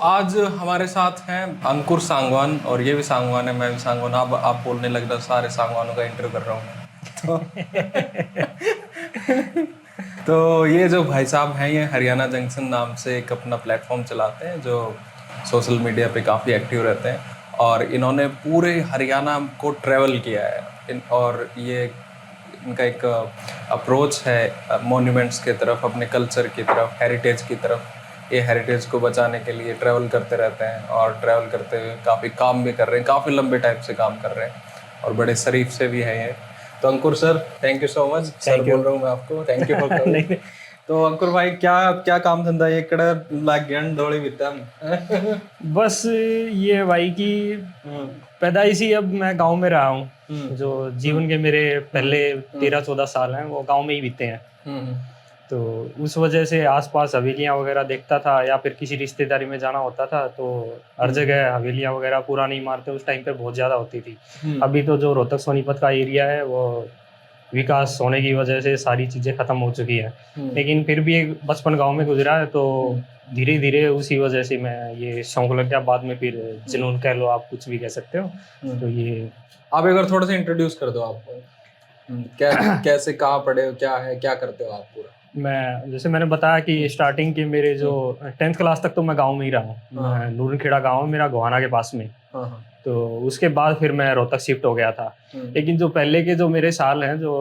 आज हमारे साथ हैं अंकुर सांगवान, और ये भी सांगवान है, मैं भी सांगवान। अब आप बोलने लग रहा, सारे सांगवानों का इंटरव्यू कर रहा हूँ तो ये जो भाई साहब हैं, ये हरियाणा जंक्शन नाम से एक अपना प्लेटफॉर्म चलाते हैं, जो सोशल मीडिया पे काफ़ी एक्टिव रहते हैं। और इन्होंने पूरे हरियाणा को ट्रैवल किया है और ये इनका एक अप्रोच है मॉन्यूमेंट्स की तरफ, अपने कल्चर की तरफ, हेरिटेज की तरफ। ये हेरिटेज को बचाने के लिए ट्रैवल करते रहते हैं और ट्रैवल करते हुए काफ़ी काम भी कर रहे हैं, काफ़ी लंबे टाइम से काम कर रहे हैं और बड़े शरीफ से भी हैं ये। तो Ankur sir, thank you so much. Sir बोल रहा हूँ मैं आपको, थैंक यू फॉर कमिंग। तो अंकुर भाई, क्या क्या काम धंधा ये कड़ा लाग गया दौड़ी बीता बस ये भाई की पैदाइशी अब मैं गांव में रहा हूँ। जो जीवन के मेरे पहले 13-14 साल हैं वो गांव में ही बीते हैं। तो उस वजह से आसपास हवेलियाँ वगैरह देखता था, या फिर किसी रिश्तेदारी में जाना होता था तो हर जगह हवेलियाँ वगैरह पुरानी इमारतें उस टाइम पे बहुत ज़्यादा होती थी। अभी तो जो रोहतक सोनीपत का एरिया है वो विकास होने की वजह से सारी चीज़ें ख़त्म हो चुकी हैं, लेकिन फिर भी एक बचपन गांव में गुजरा है, तो धीरे धीरे उसी वजह से मैं ये शौक लग गया। बाद में फिर जुनून कह लो, आप कुछ भी कह सकते हो। तो ये आप एक बार थोड़ा सा इंट्रोड्यूस कर दो आपको, क्या कैसे कहाँ पढ़े हो, क्या है, क्या करते हो आप पूरा। मैं जैसे मैंने बताया कि स्टार्टिंग के मेरे जो 10th क्लास तक तो मैं गांव में ही रहा हूँ। नूरखेड़ा गांव है मेरा, गोहाना के पास में। तो उसके बाद फिर मैं रोहतक शिफ्ट हो गया था। लेकिन जो पहले के जो मेरे साल हैं जो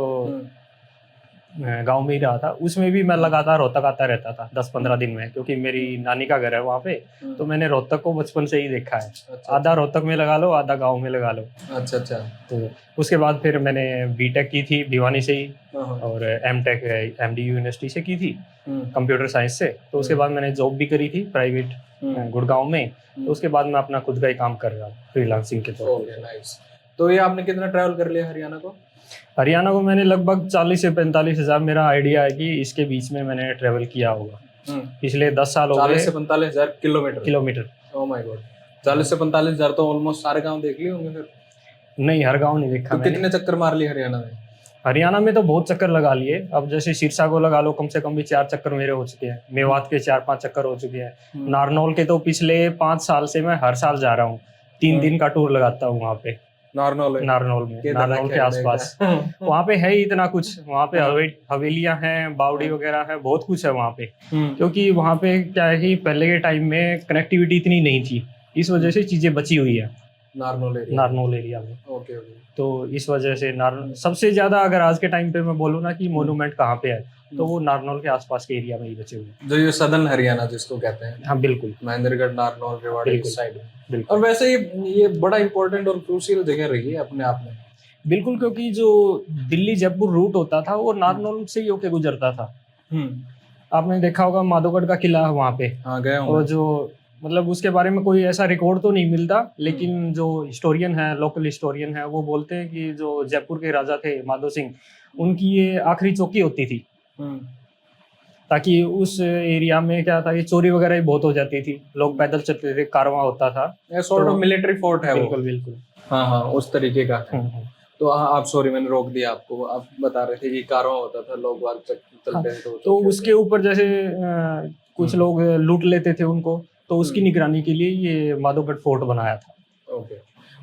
गांव में ही रहा था, उसमें भी मैं लगातार रोहतक आता रहता था 10-15 दिन में, क्योंकि मेरी नानी का घर है वहाँ पे। तो मैंने रोहतक को बचपन से ही देखा है। आधा रोहतक में लगा लो, आधा गांव में लगा लो। अच्छा। तो उसके बाद फिर मैंने बीटेक की थी भिवानी से ही, और एमटेक एमडी यूनिवर्सिटी से की थी कंप्यूटर साइंस से। तो उसके बाद मैंने जॉब भी करी थी प्राइवेट गुड़गांव में। तो उसके बाद मैं अपना खुद का ही काम कर रहा हूँ फ्रीलांसिंग के तौर पर। तो ये आपने कितना ट्रैवल कर लिया हरियाणा को? हरियाणा को मैंने लगभग 40 से 45 हज़ार, मेरा आइडिया है कि इसके बीच में मैंने ट्रेवल किया होगा। पिछले 10 साल हो गए। 40 से 45 हज़ार किलोमीटर। ओह माय गॉड, 40 से 45 हज़ार तो ऑलमोस्ट सारे गांव देख लिए होंगे फिर। नहीं, हर गांव नहीं देखा। तो कितने चक्कर मार लिए हरियाणा में? हरियाणा में तो बहुत चक्कर लगा लिए। अब जैसे सिरसा को लगा लो, कम से कम भी 4 चक्कर मेरे हो चुके हैं। मेवात के 4-5 चक्कर हो चुके हैं। नारनौल के तो पिछले 5 साल से मैं हर साल जा रहा हूँ। 3 दिन का टूर लगाता हूँ वहाँ पे। नारनौल में, नारनौल के आसपास। वहाँ पे है ही इतना कुछ। वहाँ पे हवेलियाँ हैं, बावड़ी वगैरह है, बहुत कुछ है वहाँ पे। क्योंकि वहाँ पे क्या है कि पहले के टाइम में कनेक्टिविटी इतनी नहीं थी, इस वजह से चीजें बची हुई है नारनौल एरिया में। ओके। तो इस वजह से सबसे ज्यादा, अगर आज के टाइम पे मैं बोलूँ ना कि मोन्यूमेंट कहाँ पे है, तो वो नारनौल के आसपास के एरिया में ही बचे हुए हैं। जो ये सदर्न हरियाणा जिसको कहते हैं। हाँ बिल्कुल, महेंद्रगढ़, नारनौल, रेवाड़ी साइड में। और वैसे ये बड़ा इंपॉर्टेंट और क्रूशियल जगह रही है अपने आप में। बिल्कुल, क्योंकि जो दिल्ली जयपुर रूट होता था वो नारनौल से ही होके गुजरता था। आपने देखा होगा माधोगढ़ का किला है वहाँ पे। हाँ, गया हूँ। और जो मतलब उसके बारे में कोई ऐसा रिकॉर्ड तो नहीं मिलता, लेकिन जो हिस्टोरियन है, लोकल हिस्टोरियन है, वो बोलते हैं कि जो जयपुर के राजा थे माधो सिंह, उनकी ये आखिरी चौकी होती थी। ताकि उस एरिया में क्या था कि चोरी वगैरह भी बहुत हो जाती थी, लोग पैदल चलते थे, कारवां होता था। सॉर्ट ऑफ मिलिट्री फोर्ट है। बिल्कुल। हाँ, उस तरीके का है। तो आप, सॉरी मैंने रोक दिया आपको, आप बता रहे थे कि कारवां होता था, लोग बाग चलते थे। तो उसके ऊपर जैसे कुछ लोग लूट लेते थे उनको, तो उसकी निगरानी के लिए ये माधोगढ़ फोर्ट बनाया था। ओके।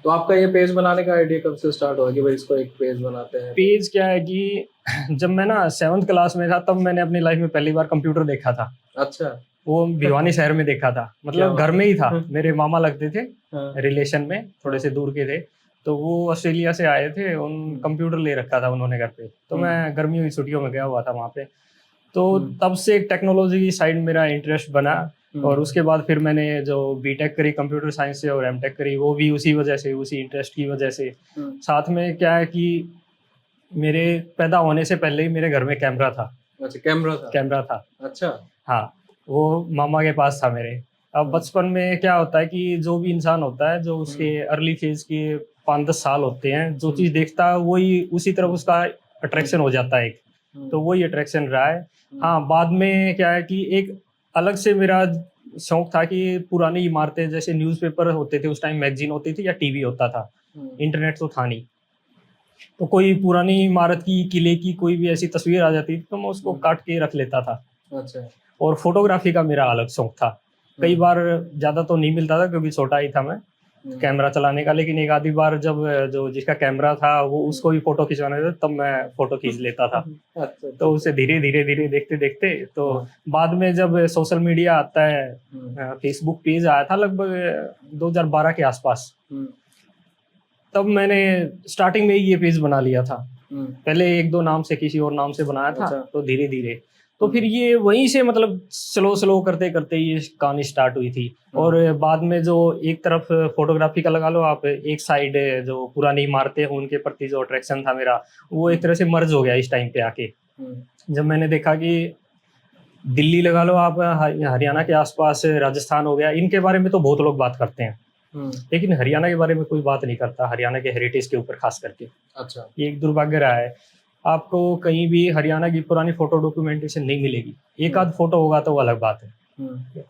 तो आपका ये पेज बनाने का आइडिया कब से स्टार्ट हुआ कि भाई इसको एक पेज बनाते हैं? पेज क्या है कि जब मैं ना 7th क्लास में था, तब मैंने अपनी लाइफ में पहली बार कंप्यूटर देखा था। अच्छा। वो भिवानी शहर में देखा था, मतलब घर में ही था। मेरे मामा लगते थे, रिलेशन में थोड़े से दूर के थे। तो वो ऑस्ट्रेलिया से आए थे, उन कंप्यूटर ले रखा था उन्होंने घर पे। तो मैं गर्मियों की छुट्टियों में गया हुआ था वहाँ पे। तो तब से टेक्नोलॉजी की साइड मेरा इंटरेस्ट बना। और उसके बाद फिर मैंने जो बीटेक करी कंप्यूटर साइंस से, और एमटेक करी वो भी उसी वजह से, उसी इंटरेस्ट की वजह से। साथ में क्या है कि मेरे पैदा होने से पहले ही मेरे घर में कैमरा था। अच्छा, कैमरा था। अच्छा। हाँ, वो मामा के पास था मेरे। अब बचपन में क्या होता है कि जो भी इंसान होता है, जो उसके अर्ली फेज के 5-10 साल होते हैं, जो चीज़ देखता है वही उसी तरफ उसका अट्रैक्शन हो जाता है एक। तो वही अट्रैक्शन रहा है। हाँ, बाद में क्या है कि एक अलग से मेरा शौक था कि पुरानी इमारतें, जैसे न्यूज़पेपर होते थे उस टाइम, मैगजीन होती थी या टीवी होता था, इंटरनेट तो था नहीं। तो कोई पुरानी इमारत की, किले की कोई भी ऐसी तस्वीर आ जाती थी तो मैं उसको काट के रख लेता था। अच्छा। और फोटोग्राफी का मेरा अलग शौक था। कई बार ज्यादा तो नहीं मिलता था क्योंकि छोटा ही था मैं कैमरा चलाने का, लेकिन एक आधी बार जब जो जिसका कैमरा था वो उसको भी फोटो खिंचवाना था तब मैं फोटो खींच लेता था। अच्छा तो उसे धीरे धीरे धीरे देखते देखते तो बाद में जब सोशल मीडिया आता है, फेसबुक पेज आया था लगभग 2012 के आसपास, तब मैंने स्टार्टिंग में ही ये पेज बना लिया था। पहले एक दो नाम से किसी और नाम से बनाया था। अच्छा। तो धीरे धीरे तो फिर ये वहीं से मतलब स्लो स्लो करते करते ये कहानी स्टार्ट हुई थी। और बाद में जो एक तरफ फोटोग्राफी का लगा लो आप, एक साइड जो पुरानी इमारतें हैं उनके प्रति जो अट्रैक्शन था मेरा, वो एक तरह से मर्ज हो गया इस टाइम पे आके। जब मैंने देखा कि दिल्ली लगा लो आप, हरियाणा के आसपास राजस्थान हो गया, इनके बारे में तो बहुत लोग बात करते हैं, लेकिन हरियाणा के बारे में कोई बात नहीं करता, हरियाणा के हेरिटेज के ऊपर खास करके। अच्छा। ये एक दुर्भाग्य रहा है, आपको कहीं भी हरियाणा की पुरानी फोटो डॉक्यूमेंटेशन नहीं मिलेगी। एक आध फोटो होगा तो वो अलग बात है।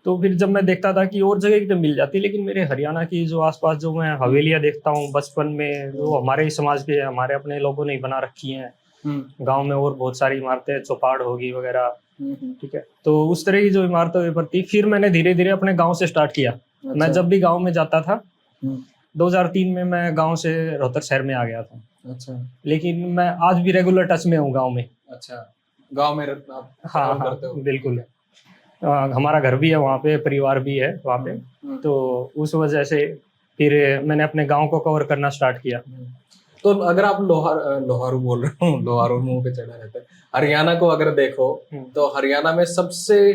तो फिर जब मैं देखता था कि और जगह की तो मिल जाती, लेकिन मेरे हरियाणा की जो आसपास जो मैं हवेलियां देखता हूँ बचपन में, जो हमारे समाज के हमारे अपने लोगों ने बना रखी हैं, गांव में और बहुत सारी इमारतें, चौपाड़ होगी वगैरह, ठीक है, तो उस तरह की जो इमारतों के प्रति फिर मैंने धीरे धीरे अपने गाँव से स्टार्ट किया। अच्छा। मैं जब भी गाँव में जाता था, 2003 में मैं गाँव से रोहतक शहर में आ गया था। अच्छा। लेकिन मैं आज भी रेगुलर टच में हूँ गाँव में। अच्छा, गाँव में आप हाँ करते हो? बिल्कुल। हमारा घर भी है वहाँ पे, परिवार भी है वहाँ पे, तो उस वजह से फिर मैंने अपने गांव को कवर करना स्टार्ट किया। तो अगर आप लोहारू बोल रहे हो, लोहारू मुंह पे चढ़ा रहता है, हरियाणा को अगर देखो तो हरियाणा में सबसे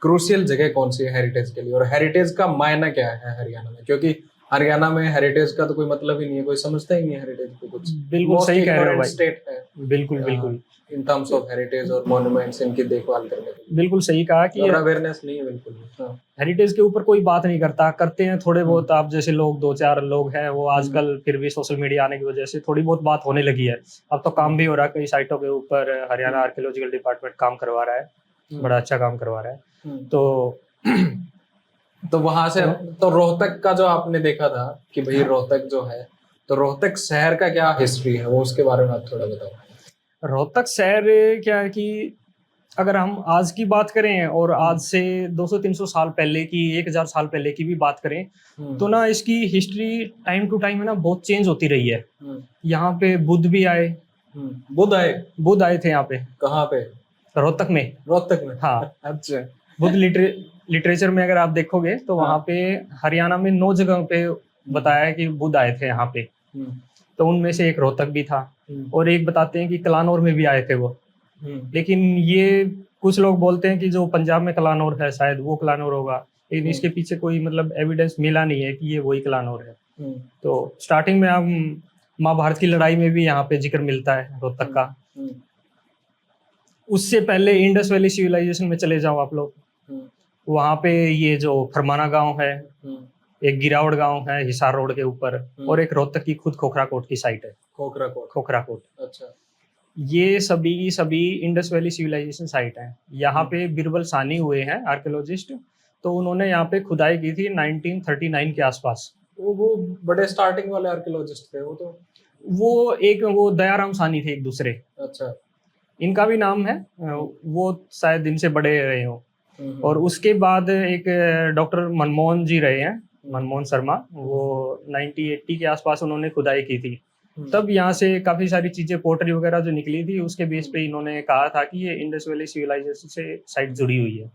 क्रूशियल जगह कौन सी है हेरिटेज के लिए, और हेरिटेज का मायना क्या है हरियाणा में? क्योंकि हरियाणा में हेरिटेज का तो कोई मतलब ही नहीं है, कोई समझता ही नहीं है हेरिटेज को कुछ। बिल्कुल सही कह रहे हो भाई, स्टेट है बिल्कुल बिल्कुल इन टर्म्स ऑफ हेरिटेज और मॉन्यूमेंट्स, इनकी देखभाल करने के लिए। बिल्कुल सही कहा कि अवेयरनेस नहीं है बिल्कुल। हेरिटेज के ऊपर कोई बात नहीं करता, करते हैं थोड़े बहुत, आप जैसे लोग, दो चार लोग हैं वो आजकल फिर भी सोशल मीडिया आने की वजह से थोड़ी बहुत बात होने लगी है। अब तो काम भी हो रहा है, कई साइटों के ऊपर हरियाणा आर्कियोलॉजिकल डिपार्टमेंट काम करवा रहा है, बड़ा अच्छा काम करवा रहा है। तो वहां से तो रोहतक का जो आपने देखा था कि भाई रोहतक जो है, तो रोहतक शहर का क्या हिस्ट्री है वो, उसके बारे में आप थोड़ा बताओ। रोहतक शहर क्या है कि अगर हम आज की बात करें और आज से 200-300 साल पहले की, 1000 साल पहले की भी बात करें, तो ना इसकी हिस्ट्री टाइम टू टाइम है ना बहुत चेंज होती रही है। यहाँ पे बुद्ध भी आए। बुद्ध आए थे यहाँ पे। कहाँ पे? रोहतक में। रोहतक में, हाँ। अच्छा। बुद्ध लिटरेचर में अगर आप देखोगे तो वहाँ पे हरियाणा में 9 जगह पे बताया है कि बुद्ध आए थे यहाँ पे, तो उनमें से एक रोहतक भी था, और एक बताते हैं कि कलानौर में भी आए थे वो। लेकिन ये कुछ लोग बोलते हैं कि जो पंजाब में कलानौर है शायद वो कलानौर होगा, लेकिन इसके पीछे कोई मतलब एविडेंस मिला नहीं है कि ये वही कलानौर है। तो स्टार्टिंग में हम महाभारत की लड़ाई में भी यहाँ पे जिक्र मिलता है रोहतक का। उससे पहले इंडस वैली सिविलाइजेशन में चले जाओ आप लोग, वहाँ पे ये जो फरमाना गांव है, एक गिरावड़ गांव है हिसार रोड के ऊपर, और एक रोहतक की खुद खोखरा कोट की साइट है, खोखरा कोट। अच्छा। ये सभी इंडस वैली सिविलाइजेशन साइट हैं। यहाँ पे बिरबल सानी हुए हैं आर्कियोलॉजिस्ट, तो उन्होंने यहाँ पे खुदाई की थी 1939 के आसपास। वो बड़े स्टार्टिंग वाले आर्कियोलॉजिस्ट थे वो तो। वो दयाराम सानी थे एक दूसरे। अच्छा। इनका भी नाम है, वो शायद इनसे बड़े रहे हो। और उसके बाद एक डॉक्टर मनमोहन जी रहे हैं, मनमोहन शर्मा, वो 1980 के आसपास उन्होंने खुदाई की थी। तब यहाँ से काफी सारी चीजें, पोटरी वगैरह जो निकली थी, उसके बेस पे इन्होंने कहा था कि ये इंडस वैली सिविलाइजेशन से साइट जुड़ी हुई है।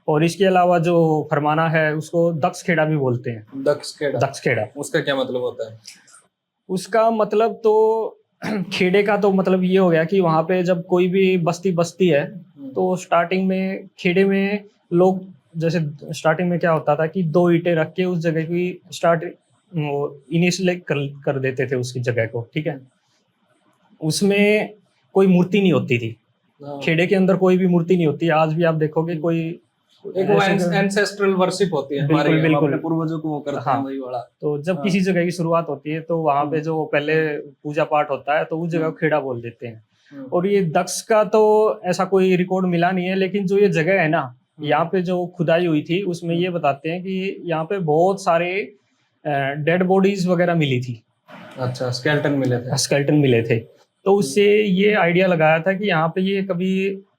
और इसके अलावा जो फरमाना है उसको दक्षखेड़ा भी बोलते हैं। दक्षखेड़ा उसका क्या मतलब होता है? उसका मतलब तो खेड़े का तो मतलब ये हो गया कि वहाँ पे जब कोई भी बस्ती बसती है तो स्टार्टिंग में खेड़े में लोग, जैसे स्टार्टिंग में क्या होता था कि 2 ईंटें रख के उस जगह की स्टार्ट इनिशियलाइज कर देते थे उसकी जगह को, ठीक है। उसमें कोई मूर्ति नहीं होती थी, खेड़े के अंदर कोई भी मूर्ति नहीं होती। आज भी आप देखोगे कोई एक वो एंसेस्ट्रल वर्शिप होती है, बिल्कुल बिल्कुल, अपने पूर्वजों को वो करते हैं वही वाला। तो जब किसी जगह की शुरुआत होती है तो वहां पे जो पहले पूजा पाठ होता है तो उस जगह को खेड़ा बोल देते हैं। और ये दक्ष का तो ऐसा कोई रिकॉर्ड मिला नहीं है, लेकिन जो ये जगह है ना, यहाँ पे जो खुदाई हुई थी उसमें ये बताते हैं कि यहाँ पे बहुत सारे डेड बॉडीज वगैरह मिली थी। अच्छा, स्केलेटन मिले थे। तो उससे ये आइडिया लगाया था कि यहाँ पे ये कभी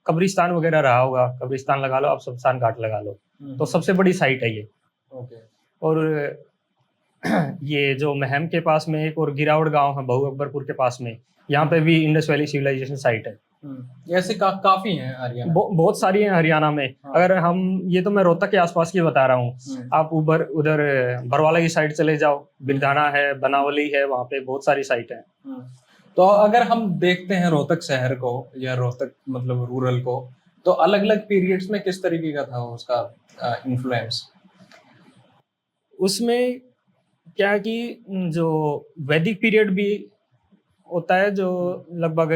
कब्रिस्तान वगैरह रहा होगा, कब्रिस्तान लगा लो, आप शमशान घाट लगा लो, तो सबसे बड़ी साइट है ये। ओके। और ये जो महम के पास में एक और गिरावड़ गांव है बहु अकबरपुर के पास में, यहाँ पे भी इंडस वैली सिविलाइजेशन साइट है। ऐसे काफी हैं हरियाणा। बहुत सारी हैं हरियाणा में। हाँ। अगर हम, ये तो मैं रोहतक के आसपास की बता रहा हूँ, आप उधर बरवाला की साइड चले जाओ, बिरधाना है, बनावली है, वहाँ पे बहुत सारी साइट है। तो अगर हम देखते हैं रोहतक शहर को या रोहतक मतलब रूरल को, तो अलग अलग पीरियड्स में किस तरीके का था उसका इन्फ्लुएंस? उसमें क्या है कि जो वैदिक पीरियड भी होता है, जो लगभग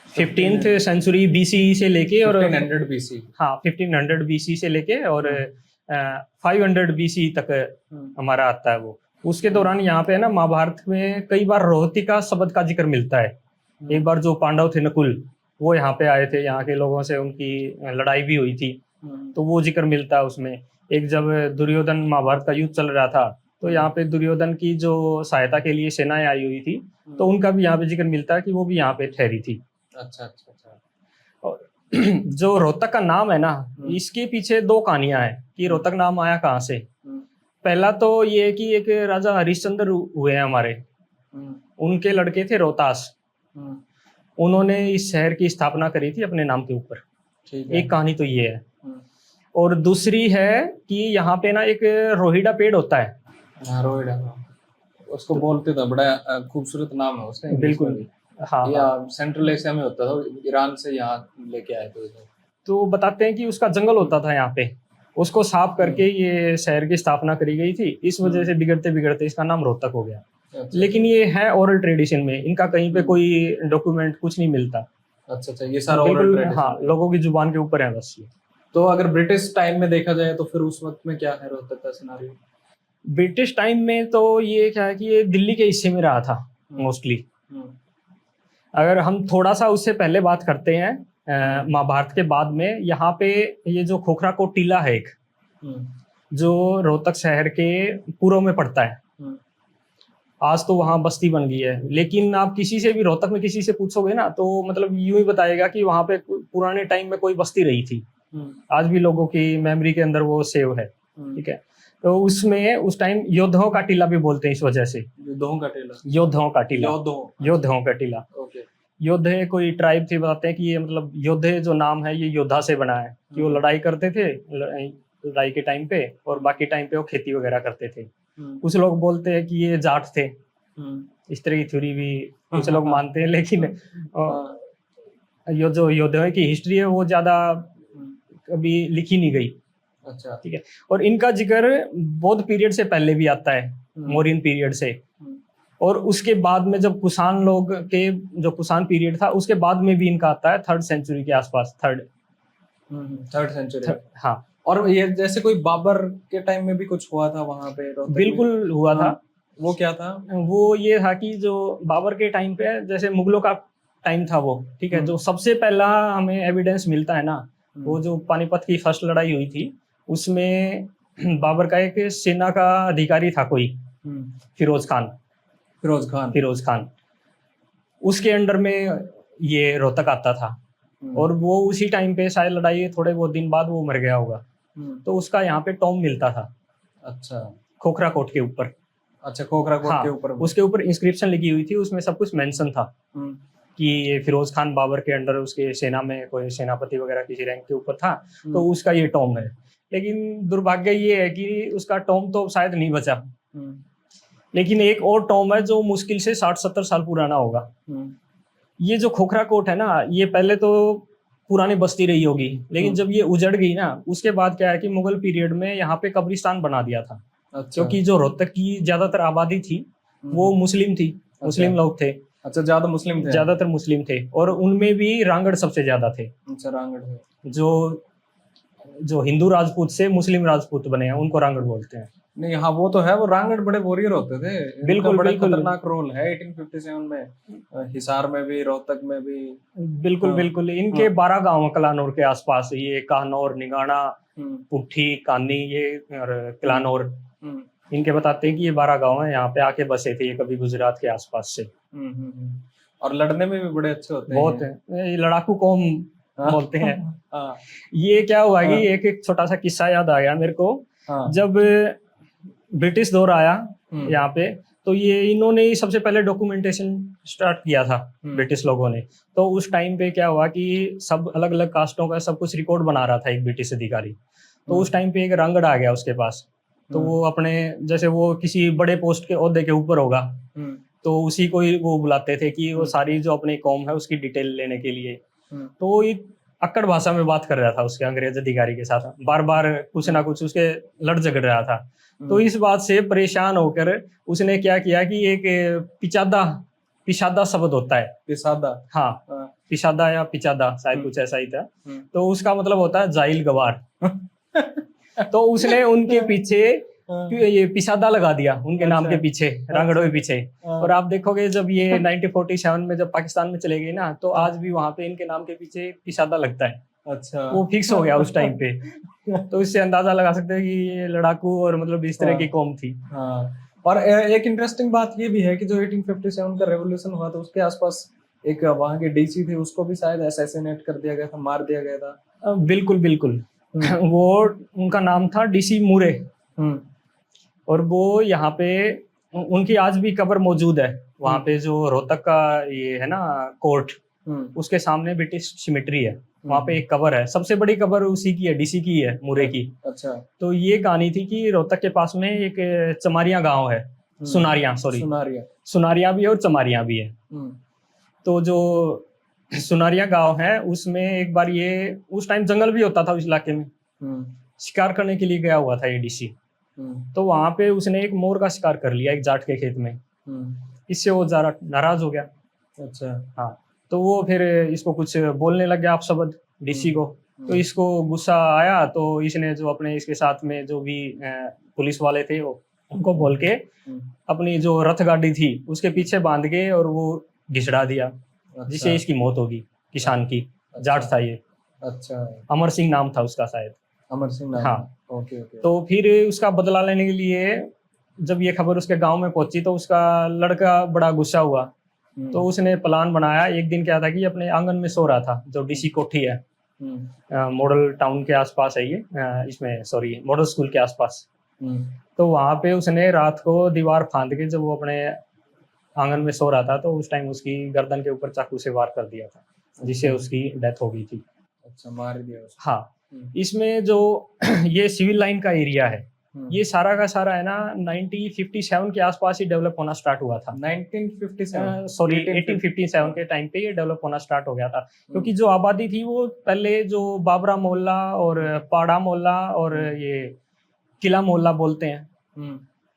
15th सेंचुरी बीसी से लेके और 1500 बीसी, हाँ 1500 बीसी से लेके और 500 बीसी तक हमारा आता है वो। उसके दौरान यहाँ पे है ना, महाभारत में कई बार रोहतिका शब्द का जिक्र मिलता है। एक बार जो पांडव थे नकुल, वो यहाँ पे आए थे, यहाँ के लोगों से उनकी लड़ाई भी हुई थी, तो वो जिक्र मिलता है उसमें। एक जब दुर्योधन महाभारत का युद्ध चल रहा था, तो यहाँ पे दुर्योधन की जो सहायता के लिए सेनाएं आई हुई थी, तो उनका भी यहाँ पे जिक्र मिलता है कि वो भी यहाँ पे ठहरी थी। अच्छा अच्छा अच्छा। और जो रोहतक का नाम है ना, इसके पीछे दो कहानियां हैं कि रोहतक नाम आया कहाँ से। पहला तो ये कि एक राजा हरिश्चंद्र हुए हैं हमारे, उनके लड़के थे रोहतास, उन्होंने इस शहर की स्थापना करी थी अपने नाम के ऊपर। एक कहानी तो ये है। और दूसरी है कि यहाँ पे ना एक रोहिड़ा पेड़ होता है। हाँ, रोहिड़ा, उसको बोलते थे, बड़ा खूबसूरत नाम है उसका। बिल्कुल, हाँ, या सेंट्रल एशिया में होता था, ईरान से यहाँ लेके आए थे। तो बताते हैं कि उसका जंगल होता था यहाँ पे, उसको साफ करके ये शहर की स्थापना करी गई थी। इस वजह से बिगड़ते बिगड़ते इसका नाम रोहतक हो गया। अच्छा, लेकिन ये है ओरल ट्रेडिशन में, इनका कहीं पे कोई डॉक्यूमेंट कुछ नहीं मिलता। अच्छा अच्छा, ये सारा बिल्कुल, ओरल ट्रेडिशन, हाँ, लोगों की जुबान के ऊपर है बस ये। तो अगर ब्रिटिश टाइम में देखा जाए तो फिर उस वक्त में क्या है रोहतक का सिनारियो? ब्रिटिश टाइम में तो ये क्या है कि ये दिल्ली के हिस्से में रहा था मोस्टली। अगर हम थोड़ा सा उससे पहले बात करते हैं, महाभारत के बाद में यहाँ पे ये जो खोखरा कोट टीला है एक, जो रोहतक शहर के पूर्व में पड़ता है, आज तो वहाँ बस्ती बन गई है। लेकिन आप किसी से भी रोहतक में किसी से पूछोगे ना, तो मतलब यूं ही बताएगा कि वहाँ पे पुराने टाइम में कोई बस्ती रही थी। आज भी लोगों की मेमोरी के अंदर वो सेव है, ठीक है। तो उसमें उस टाइम योद्धाओं का टीला भी बोलते हैं इस वजह से। योद्धाओं का टीला, योद्धाओं का टीला, योद्धाओं का टीला। ओके। योद्धे कोई ट्राइब थी, बताते हैं कि ये मतलब योद्धे जो नाम है ये योद्धा से बना है, कि वो लड़ाई करते थे लड़ाई के टाइम पे, और बाकी टाइम पे वो खेती वगैरह करते थे। कुछ लोग बोलते हैं कि ये जाट थे, इस तरह की थ्योरी भी कुछ लोग मानते हैं। लेकिन ये जो योद्धाओं की हिस्ट्री है वो ज्यादा कभी लिखी नहीं गई। अच्छा, ठीक है। और इनका जिक्र बौद्ध पीरियड से पहले भी आता है, मौर्यन पीरियड से, और उसके बाद में जब कुषाण लोग के जो कुषाण पीरियड था उसके बाद में भी इनका आता है 3rd सेंचुरी के आसपास। 3rd सेंचुरी, हाँ। और ये जैसे कोई बाबर के टाइम में भी कुछ हुआ था वहां पे रोहतक में? बिल्कुल हुआ था। वो क्या था? वो ये था कि जो बाबर के टाइम पे, जैसे मुगलों का टाइम था वो, ठीक है, जो सबसे पहला हमें एविडेंस मिलता है ना, वो जो पानीपत की फर्स्ट लड़ाई हुई थी, उसमें बाबर का एक सेना का अधिकारी था कोई, फिरोज खान, उसके अंडर में ये रोहतक आता था। और वो उसी टाइम पे शायद लड़ाई थोड़े बहुत दिन बाद वो मर गया होगा, तो उसका यहाँ पे टॉम मिलता था। अच्छा, खोखरा कोट के ऊपर। अच्छा, खोखरा कोट के ऊपर, उसके ऊपर इंस्क्रिप्शन लिखी हुई थी, उसमें सब कुछ मेंशन था कि ये फिरोज खान बाबर के अंडर उसके सेना में कोई सेनापति वगैरह किसी रैंक के ऊपर था, तो उसका ये टॉम है। लेकिन दुर्भाग्य ये है कि उसका टॉम तो शायद नहीं बचा। लेकिन एक और टॉम है जो मुश्किल से 60-70 साल पुराना होगा। ये जो खोखरा कोट है ना, ये पहले तो पुरानी बस्ती रही होगी, लेकिन जब ये उजड़ गई ना, उसके बाद क्या है कि मुगल पीरियड में यहाँ पे कब्रिस्तान बना दिया था। अच्छा। क्योंकि जो रोहतक की ज्यादातर आबादी थी वो मुस्लिम थी। अच्छा। मुस्लिम लोग थे। अच्छा, ज्यादातर मुस्लिम थे, और उनमें भी रांगड़ सबसे ज्यादा थे। अच्छा, रांगड़ है। जो हिंदू राजपूत से मुस्लिम राजपूत बने हैं उनको रांगड़ बोलते हैं। नहीं, हाँ, वो तो है, वो रांगड़ बड़े वॉरियर होते थे। बिल्कुल, बड़ा खतरनाक रोल है 1857 में, हिसार में भी, रोहतक में भी। बिल्कुल, बिल्कुल। इनके 12 गांव कलानौर के आसपास, ये काहनौर, निगाना, पुट्ठी, कानी, ये और कलानौर, इनके बताते हैं कि ये 12 गांव हैं, यहाँ पे आके बसे थे ये कभी गुजरात के आसपास से। और लड़ने में भी बड़े अच्छे होते हैं। बहुत है, लड़ाकू कौम बोलते हैं। हाँ ये क्या हुआ कि एक छोटा सा किस्सा याद आ गया मेरे को। जब ब्रिटिश दौर आया यहाँ पे, तो ये इन्होंने ही सबसे पहले डॉक्यूमेंटेशन स्टार्ट किया था ब्रिटिश लोगों ने। तो उस टाइम पे क्या हुआ कि सब अलग अलग कास्टों का सब कुछ रिकॉर्ड बना रहा था एक ब्रिटिश अधिकारी। तो उस टाइम पे एक रंगड़ आ गया उसके पास। तो वो अपने, जैसे वो किसी बड़े पोस्ट के ओहदे के ऊपर होगा, तो उसी को ही वो बुलाते थे कि वो सारी जो अपनी कौम है उसकी डिटेल लेने के लिए। तो वो एक अक्कड़ भाषा में बात कर रहा था उसके अंग्रेज अधिकारी के साथ, बार बार कुछ ना कुछ उसके लड़ झगड़ रहा था। तो इस बात से परेशान होकर उसने क्या किया कि एक पिशादा शब्द होता है, पिसादा, हाँ पिशादा या पिचादा शायद कुछ ऐसा ही था। तो उसका मतलब होता है जाहिल गवार। तो उसने उनके पीछे ये पिसादा लगा दिया, उनके नाम के पीछे, रंगड़ों के पीछे। और आप देखोगे जब ये 1947 में जब पाकिस्तान में चले गए ना, तो आज भी वहां पे इनके नाम के पीछे पिसादा लगता है। अच्छा, वो फिक्स हो गया उस टाइम पे। तो इससे अंदाजा लगा सकते हैं कि ये लड़ाकू और मतलब इस तरह की कौम थी। हाँ। और एक इंटरेस्टिंग बात ये भी है कि जो 1857 का रेवोल्यूशन हुआ था उसके आसपास एक वहां के डीसी थे, उसको भी शायद असैसिनेट कर दिया गया था, मार दिया गया था। बिल्कुल बिल्कुल। वो उनका नाम था डीसी मुरे। और वो यहाँ पे उनकी आज भी कब्र मौजूद है वहाँ पे, जो रोहतक का ये है ना कोर्ट, उसके सामने ब्रिटिश सिमेट्री है, वहाँ पे एक कब्र है, सबसे बड़ी कब्र उसी की है, डीसी की है, मुरे की। अच्छा। तो ये कहानी थी कि रोहतक के पास में एक चमारिया गांव है, सुनारिया भी है और चमारिया भी है। तो जो सुनारिया गांव है उसमें एक बार ये उस टाइम जंगल भी होता था उस इलाके में, शिकार करने के लिए गया हुआ था ये डीसी। तो वहां पे उसने एक मोर का शिकार कर लिया एक जाट के खेत में। इससे वो जरा नाराज हो गया। अच्छा। हाँ, तो वो फिर इसको कुछ बोलने लग गया अपशब्द डीसी को। तो इसको गुस्सा आया, तो इसने जो अपने इसके साथ में जो भी पुलिस वाले थे वो उनको बोल के अपनी जो रथ गाड़ी थी उसके पीछे बांध के और वो घिसड़ा दिया। अच्छा। जिससे इसकी मौत होगी, किसान की। अच्छा। जाट था ये। अच्छा। अमर सिंह नाम था उसका शायद। अमर सिंह नाम। हाँ। ओके। तो फिर उसका बदला लेने के लिए जब ये खबर उसके गांव में पहुंची तो उसका लड़का बड़ा गुस्सा हुआ। तो उसने प्लान बनाया। एक दिन क्या था कि अपने आंगन में सो रहा था, जो डीसी कोठी है, मॉडल टाउन के आसपास है ये, इसमें सॉरी मॉडल स्कूल के आसपास। तो वहां पे उसने रात को दीवार फांद के जब वो अपने आंगन में सो रहा था तो उस टाइम उसकी गर्दन के ऊपर चाकू से वार कर दिया था, जिससे उसकी डेथ हो गई थी। अच्छा, मार दिया उसको। हाँ। इसमें जो ये सिविल लाइन का एरिया है, ये सारा का सारा है ना 1957 के आसपास ही डेवलप होना स्टार्ट हुआ था। 1857 के टाइम पे ये डेवलप होना स्टार्ट हो गया था। क्योंकि जो आबादी थी वो पहले जो बाबरा मोहल्ला और पाड़ा मोहल्ला और ये किला मोहल्ला बोलते हैं,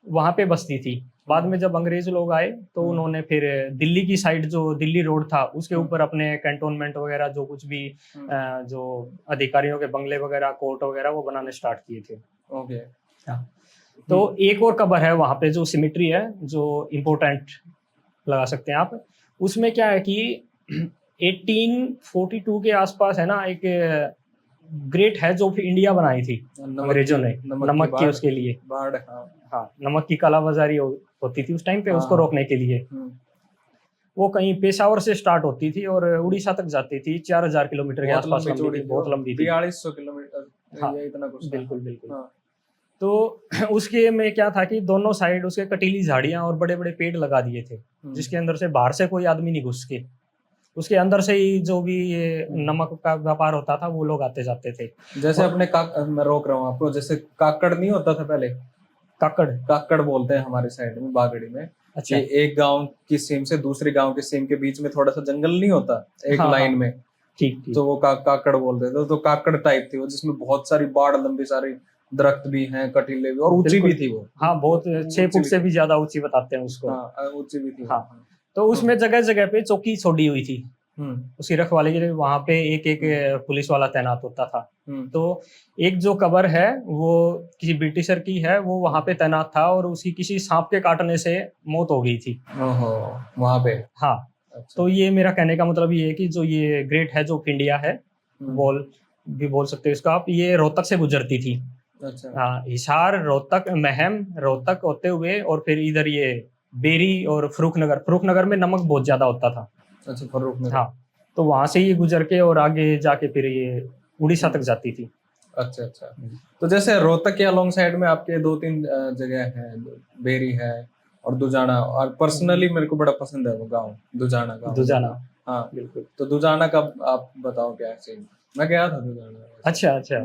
वहां पे बसती थी। बाद में जब अंग्रेज लोग आए तो उन्होंने फिर दिल्ली की साइड, जो दिल्ली रोड था उसके ऊपर अपने कैंटोनमेंट वगैरह जो कुछ भी जो अधिकारियों के बंगले वगैरह, कोर्ट वगैरह वो बनाने स्टार्ट किए थे। ओके। तो एक और कब्र है वहां पे जो सिमेट्री है, जो इम्पोर्टेंट लगा सकते हैं आप। उसमें क्या है कि 1842 के आसपास है ना एक ग्रेट है जो फिर इंडिया बनाई थी अंग्रेजों ने, नमक की उसके लिए बाढ़। हाँ, नमक की कालाबाजारी होती थी उस टाइम पे। उसको रोकने के लिए वो कहीं पेशावर से स्टार्ट होती थी और उड़ीसा तक जाती थी। 4000 किलोमीटर के आसपास लंबी थी, बहुत लंबी थी, 4200 किलोमीटर। हाँ, इतना कुछ बिल्कुल बिल्कुल। हाँ। तो उसके में क्या था कि दोनों साइड उसके कटीली झाड़ियां और बड़े बड़े पेड़ लगा दिए थे, जिसके अंदर से बाहर से कोई आदमी नहीं घुस के, उसके अंदर से ही जो भी ये नमक का व्यापार होता था वो लोग आते जाते थे। जैसे अपने मैं रोक रहा हूँ आपको, जैसे काकड़ नहीं होता था पहले, काकड़ बोलते हैं हमारे साइड में, बागड़ी में। अच्छा। एक गांव की सीम से दूसरे गांव की सीम के बीच में थोड़ा सा जंगल नहीं होता एक लाइन में, ठीक। तो वो काकड़ बोलते थे। तो काकड़ टाइप थी वो, जिसमें बहुत सारी बाढ़, लंबी सारी दरख्त भी हैं, कटीले भी, और ऊंची भी थी वो। हाँ, बहुत 6 फुट से भी ज्यादा ऊंची बताते हैं उसको। हाँ, ऊंची भी थी। हाँ। तो उसमें जगह जगह पे चौकी छोड़ी हुई थी उसकी रखवाली के लिए। वहां पे एक एक पुलिस वाला तैनात होता था। तो एक जो कब्र है वो किसी ब्रिटिशर की है, वो वहां पे तैनात था और उसकी किसी सांप के काटने से मौत हो गई थी वहां पे। हाँ। अच्छा। तो ये मेरा कहने का मतलब ये है कि जो ये ग्रेट है जो इंडिया है, बोल सकते हैं इसका आप, ये रोहतक से गुजरती थी। अच्छा। हाँ, हिसार, रोहतक, महम, रोहतक होते हुए और फिर इधर ये बेरी और फरूखनगर में नमक बहुत ज्यादा होता था। अच्छा, फरूखनगर। हाँ, तो वहां से ये गुजर के और आगे जाके फिर ये उड़ीसा तक जाती थी। अच्छा अच्छा। तो जैसे रोहतक के अलोंग साइड में आपके 2-3 जगह है, बेरी है और दुजाना, और पर्सनली मेरे को बड़ा पसंद है वो गांव, दुजाना गांव। दुजाना, हाँ बिल्कुल। तो दुजाना का आप बताओ क्या सीन। मैं गया था दुजाना वैसे। अच्छा अच्छा।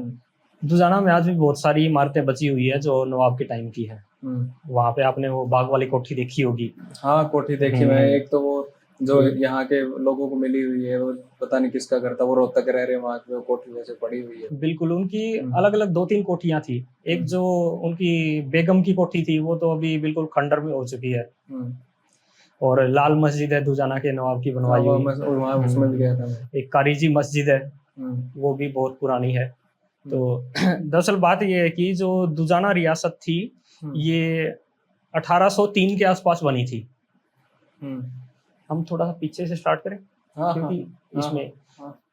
दुजाना में आज भी बहुत सारी इमारतें बची हुई है जो नवाब के टाइम की है। वहां पे आपने वो बाग वाली कोठी देखी होगी। हाँ कोठी देखी मैं। एक तो वो जो यहाँ के लोगों को मिली हुई है, वो पता नहीं किसका घर था, वो रोहतक रह रहे हैं वहां पे, वो कोठी वैसे पड़ी हुई है। बिल्कुल, उनकी अलग अलग 2-3 कोठियां थी। एक जो उनकी बेगम की कोठी थी वो तो अभी बिल्कुल खंडर में हो चुकी है। और लाल मस्जिद है दुजाना के नवाब की बनवाई हुई। वहाँ उसमें भी गया था मैं। एक कारीजी मस्जिद है, वो भी बहुत पुरानी है। तो दरअसल बात ये है कि जो दुजाना रियासत थी ये 1803 के आसपास बनी थी। हम थोड़ा सा पीछे से स्टार्ट करें क्योंकि इसमें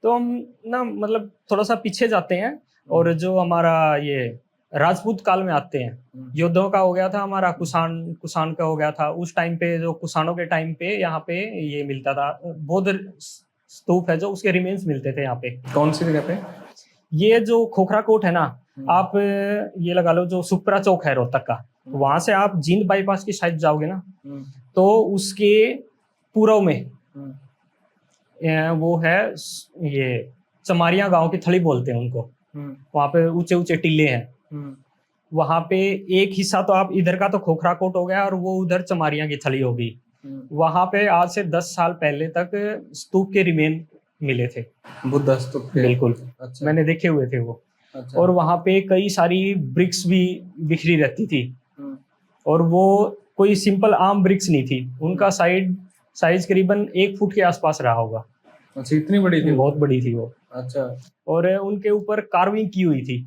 तो हम ना मतलब थोड़ा सा पीछे जाते हैं और जो हमारा ये राजपूत काल में आते हैं। योद्धों का हो गया था हमारा, कुषाण का हो गया था उस टाइम पे। जो कुषाणों के टाइम पे यहाँ पे ये मिलता था, बौद्ध स्तूप है जो, उसके रिमेन्स मिलते थे यहाँ पे। कौन सी जगह पे? ये जो खोखरा कोट है ना, आप ये लगा लो जो सुखपुरा चौक है रोहतक का, वहां से आप जींद बाईपास की साइड जाओगे ना, तो उसके पूर्व में वो है ये चमारिया गांव की थली बोलते हैं उनको। वहां पे ऊंचे ऊंचे टीले हैं। वहां पे एक हिस्सा तो आप इधर का तो खोखरा कोट हो गया और वो उधर चमारिया की थली होगी। वहां पे आज से 10 साल पहले तक स्तूप के रिमेन मिले थे, बुद्ध स्तूप के। बिल्कुल। अच्छा। मैंने देखे हुए थे वो। अच्छा। और वहां पे कई सारी ब्रिक्स भी बिखरी रहती थी और वो कोई सिंपल आम ब्रिक्स नहीं थी। उनका साइज करीबन 1 फुट के आसपास रहा होगा। अच्छा, इतनी बड़ी थी? बहुत बड़ी थी वो। अच्छा। और उनके ऊपर कार्विंग की हुई थी।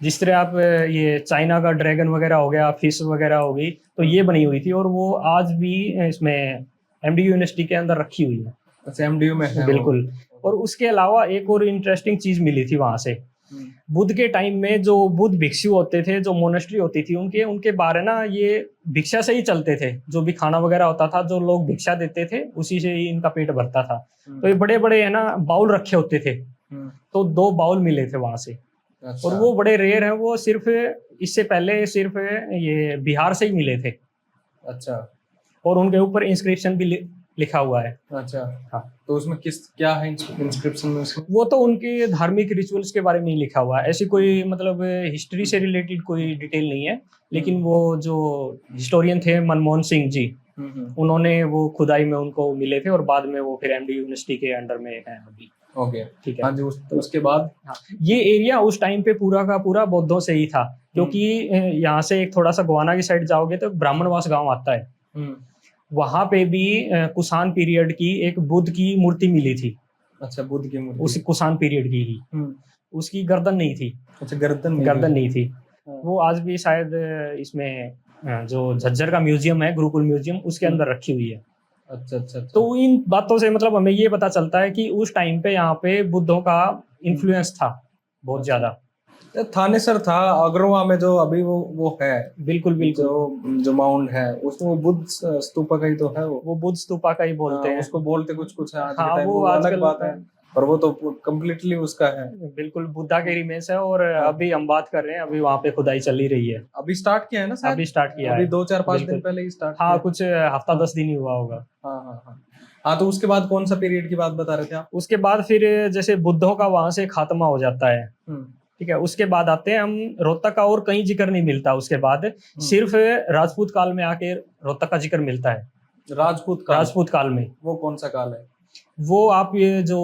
जिस तरह आप ये चाइना का ड्रैगन वगैरह हो गया, फिश वगैरह हो गई, तो ये बनी हुई थी और वो आज भी इसमें एमडीयू यूनिवर्सिटी के अंदर रखी हुई है। अच्छा, एमडीयू में है? बिल्कुल। और उसके अलावा एक और इंटरेस्टिंग चीज मिली थी वहां से। बुद्ध के टाइम में जो बुद्ध भिक्षु होते थे, जो मोनेस्ट्री होती थी उनके बारे ना ये भिक्षा से ही चलते थे। जो भी खाना वगैरह होता था, जो लोग भिक्षा देते थे उसी से ही इनका पेट भरता था। तो ये बड़े बड़े है ना बाउल रखे होते थे। तो 2 बाउल मिले थे वहां से। अच्छा। और वो बड़े रेयर हैं, वो सिर्फ इससे पहले सिर्फ ये बिहार से ही मिले थे। अच्छा। और उनके ऊपर इंस्क्रिप्शन भी लिखा हुआ है। अच्छा। हाँ, तो उसमें क्या है इंस्क्रिप्शन में उसमें? वो तो उनके धार्मिक रिचुअल्स के बारे में ही लिखा हुआ है। ऐसी कोई मतलब हिस्ट्री से रिलेटेड कोई डिटेल नहीं है। लेकिन वो जो हिस्टोरियन थे मनमोहन सिंह जी, उन्होंने वो खुदाई में उनको मिले थे और बाद में वो फिर एमडी यूनिवर्सिटी के अंडर में है अभी। ओके, ठीक है। हाँ जी। उसके बाद ये एरिया उस टाइम पे पूरा का पूरा बौद्धों से ही था, क्योंकि यहाँ से एक थोड़ा सा गोवाना की साइड जाओगे तो ब्राह्मणवास गांव आता है। वहां पे भी कुषाण पीरियड की एक बुद्ध की मूर्ति मिली थी। अच्छा, बुद्ध की मूर्ति उस कुषाण पीरियड की ही। उसकी गर्दन नहीं थी। अच्छा, गर्दन नहीं थी। वो आज भी शायद इसमें जो झज्जर का म्यूजियम है, गुरुकुल म्यूजियम, उसके अंदर रखी हुई है। अच्छा अच्छा। तो इन बातों से मतलब हमें ये पता चलता है कि उस टाइम पे यहाँ पे बुद्धों का इन्फ्लुएंस था बहुत ज्यादा। थानेसर था अग्रवा में जो अभी वो है। बिल्कुल बिल्कुल। जो माउंट है उसमें वो बुद्ध स्तूपा का ही तो है। वो बुद्ध स्तूपा का ही बोलते हैं। उसको बोलते कुछ है आज हाँ, के टाइम, वो अलग बात है, पर वो तो कम्प्लीटली उसका है। बिल्कुल बुद्धा के रिमेन्स है। और अभी हम बात कर रहे हैं, अभी वहाँ पे खुदाई चल ही रही है। अभी स्टार्ट किया है ना? अभी स्टार्ट किया है, अभी 2-4-5 दिन पहले ही स्टार्ट। हाँ, कुछ हफ्ता 10 दिन ही हुआ होगा। हाँ हाँ हाँ हाँ। तो उसके बाद कौन सा पीरियड की बात बता रहे थे आप? उसके बाद फिर जैसे बुद्धों का वहां से खात्मा हो जाता है, ठीक है, उसके बाद आते हैं हम रोहतक का। और कहीं जिक्र नहीं मिलता उसके बाद, सिर्फ राजपूत काल में आके रोहतक का जिक्र मिलता है। राजपूत काल में वो कौन सा काल है? वो आप ये जो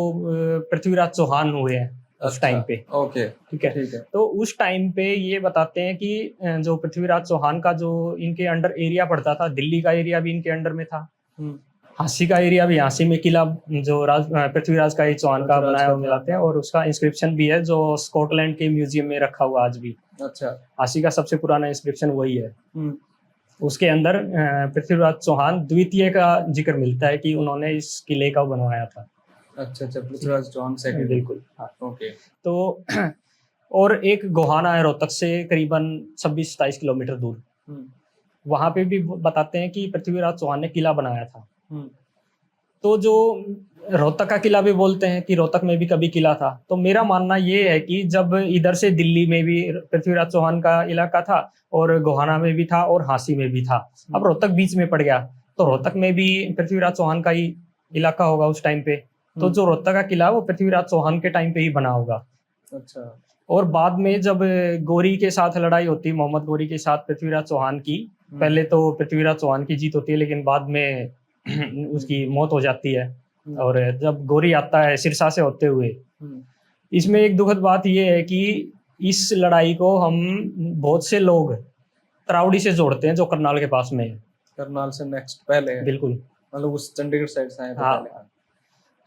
पृथ्वीराज चौहान हुए हैं उस टाइम पे। ओके, ठीक है। तो उस टाइम पे ये बताते हैं कि जो पृथ्वीराज चौहान का जो इनके अंडर एरिया पड़ता था, दिल्ली का एरिया भी इनके अंडर में था, झांसी का एरिया भी, झांसी में किला जो पृथ्वीराज का ही चौहान का बनाया हुआ मिलाते हैं। और उसका इंस्क्रिप्शन भी है जो स्कॉटलैंड के म्यूजियम में रखा हुआ आज भी। अच्छा। झांसी का सबसे पुराना इंस्क्रिप्शन वही है। उसके अंदर पृथ्वीराज चौहान द्वितीय का जिक्र मिलता है कि उन्होंने इस किले का बनवाया था। अच्छा अच्छा, पृथ्वीराज चौहान सेकंड। बिल्कुल, हाँ। ओके। तो और एक गोहाना है रोहतक से करीबन 26-27 किलोमीटर दूर। वहां पे भी बताते हैं कि पृथ्वीराज चौहान ने किला बनाया था। तो जो रोहतक का किला भी बोलते हैं कि रोहतक में भी कभी किला था, तो मेरा मानना ये है कि जब इधर से दिल्ली में भी पृथ्वीराज चौहान का इलाका था और गोहाना में भी था और झांसी में भी था, अब रोहतक बीच में पड़ गया, तो रोहतक में भी पृथ्वीराज चौहान का ही इलाका होगा उस टाइम पे। तो जो रोहतक का किला वो पृथ्वीराज चौहान के टाइम पे ही बना होगा। अच्छा। और बाद में जब गोरी के साथ लड़ाई होती, मोहम्मद गोरी के साथ पृथ्वीराज चौहान की, पहले तो पृथ्वीराज चौहान की जीत होती है, लेकिन बाद में उसकी मौत हो जाती है। और जब गोरी आता है सिरसा से होते हुए, इसमें एक दुखद बात यह है कि इस लड़ाई को हम बहुत से लोग तरावड़ी से जोड़ते हैं, जो करनाल के पास में है। करनाल से नेक्स्ट पहले है। बिल्कुल, मतलब उस चंडीगढ़ साइड से आए थे पहले।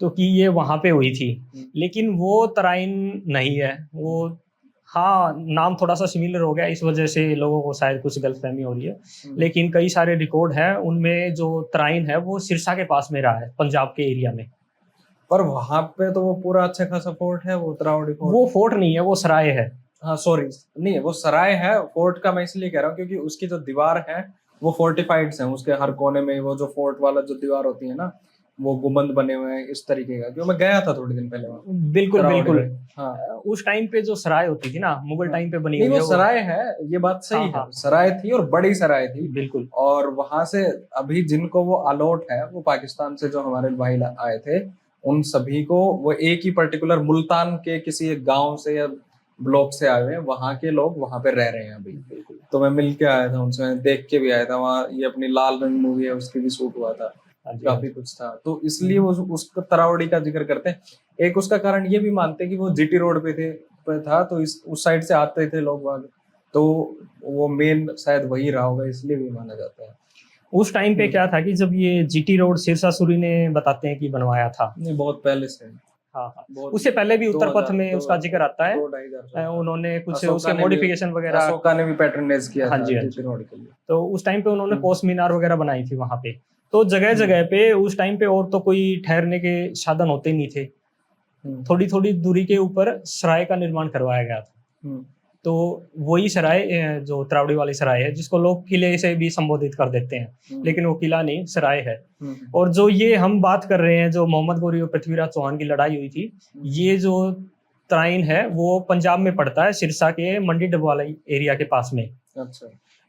तो कि ये वहां पे हुई थी, लेकिन वो तराइन नहीं है वो। हाँ, नाम थोड़ा सा सिमिलर हो गया, इस वजह से लोगों को शायद कुछ गलतफहमी हो रही है, लेकिन कई सारे रिकॉर्ड हैं, उनमें जो तराइन है वो सिरसा के पास में रहा है, पंजाब के एरिया में। पर वहां पे तो वो पूरा अच्छा खासा फोर्ट है, वो तरावड़ी फोर्ट। वो फोर्ट नहीं है, वो सराय है। हाँ सॉरी, नहीं वो सराय है। फोर्ट का मैं इसलिए कह रहा हूँ क्योंकि उसकी जो दीवार है वो फोर्टिफाइड है, उसके हर कोने में वो जो फोर्ट वाला जो दीवार होती है ना, वो गुंबद बने हुए हैं इस तरीके का। क्यों, मैं गया था थोड़े दिन पहले वहाँ। बिल्कुल बिल्कुल। हाँ, उस टाइम पे जो सराय होती थी ना, मुगल टाइम पे बनी नहीं हुई वो है सराय है, ये बात सही है। सराय थी और बड़ी सराय थी। बिल्कुल। और वहां से अभी जिनको वो अलॉट है, वो पाकिस्तान से जो हमारे भाई आए थे, उन सभी को वो एक ही पर्टिकुलर मुल्तान के किसी एक गांव से या ब्लॉक से आए हुए हैं, वहां के लोग वहां पे रह रहे हैं अभी। तो मैं मिल के आया था उनसे, मैं देख के भी आया था वहाँ। ये अपनी लाल रंग मूवी है, उसकी भी शूट हुआ था, काफी कुछ था। तो इसलिए वो उसका तरावड़ी का जिक्र करते हैं। एक उसका कारण ये भी मानते हैं कि वो जीटी रोड पे था, तो उस साइड से आते थे लोग वहां, तो वो मेन शायद वही रहा होगा, इसलिए भी माना जाता है। उस टाइम पे क्या था कि जब ये जीटी रोड सिरसा सूरी ने बताते हैं कि बनवाया था। नहीं, बहुत पहले से। हाँ, उससे पहले भी उत्तर पथ में उसका जिक्र आता है, उन्होंने कुछ उसके मॉडिफिकेशन वगैरह, अशोका ने भी पैटर्नाइज किया था जीटी रोड के लिए। तो उस टाइम पे उन्होंने पोस्ट मीनार वगैरह बनाई थी वहां पे। तो जगह जगह पे उस टाइम पे और तो कोई ठहरने के साधन होते नहीं थे, थोड़ी थोड़ी दूरी के ऊपर सराय का निर्माण करवाया गया था। तो वही सराय जो तरावड़ी वाली सराय है, जिसको लोग किले से भी संबोधित कर देते हैं, लेकिन वो किला नहीं, सराय है। और जो ये हम बात कर रहे हैं, जो मोहम्मद गोरी और पृथ्वीराज चौहान की लड़ाई हुई थी, ये जो तराइन है वो पंजाब में पड़ता है, सिरसा के मंडी डबवाला एरिया के पास में। अच्छा।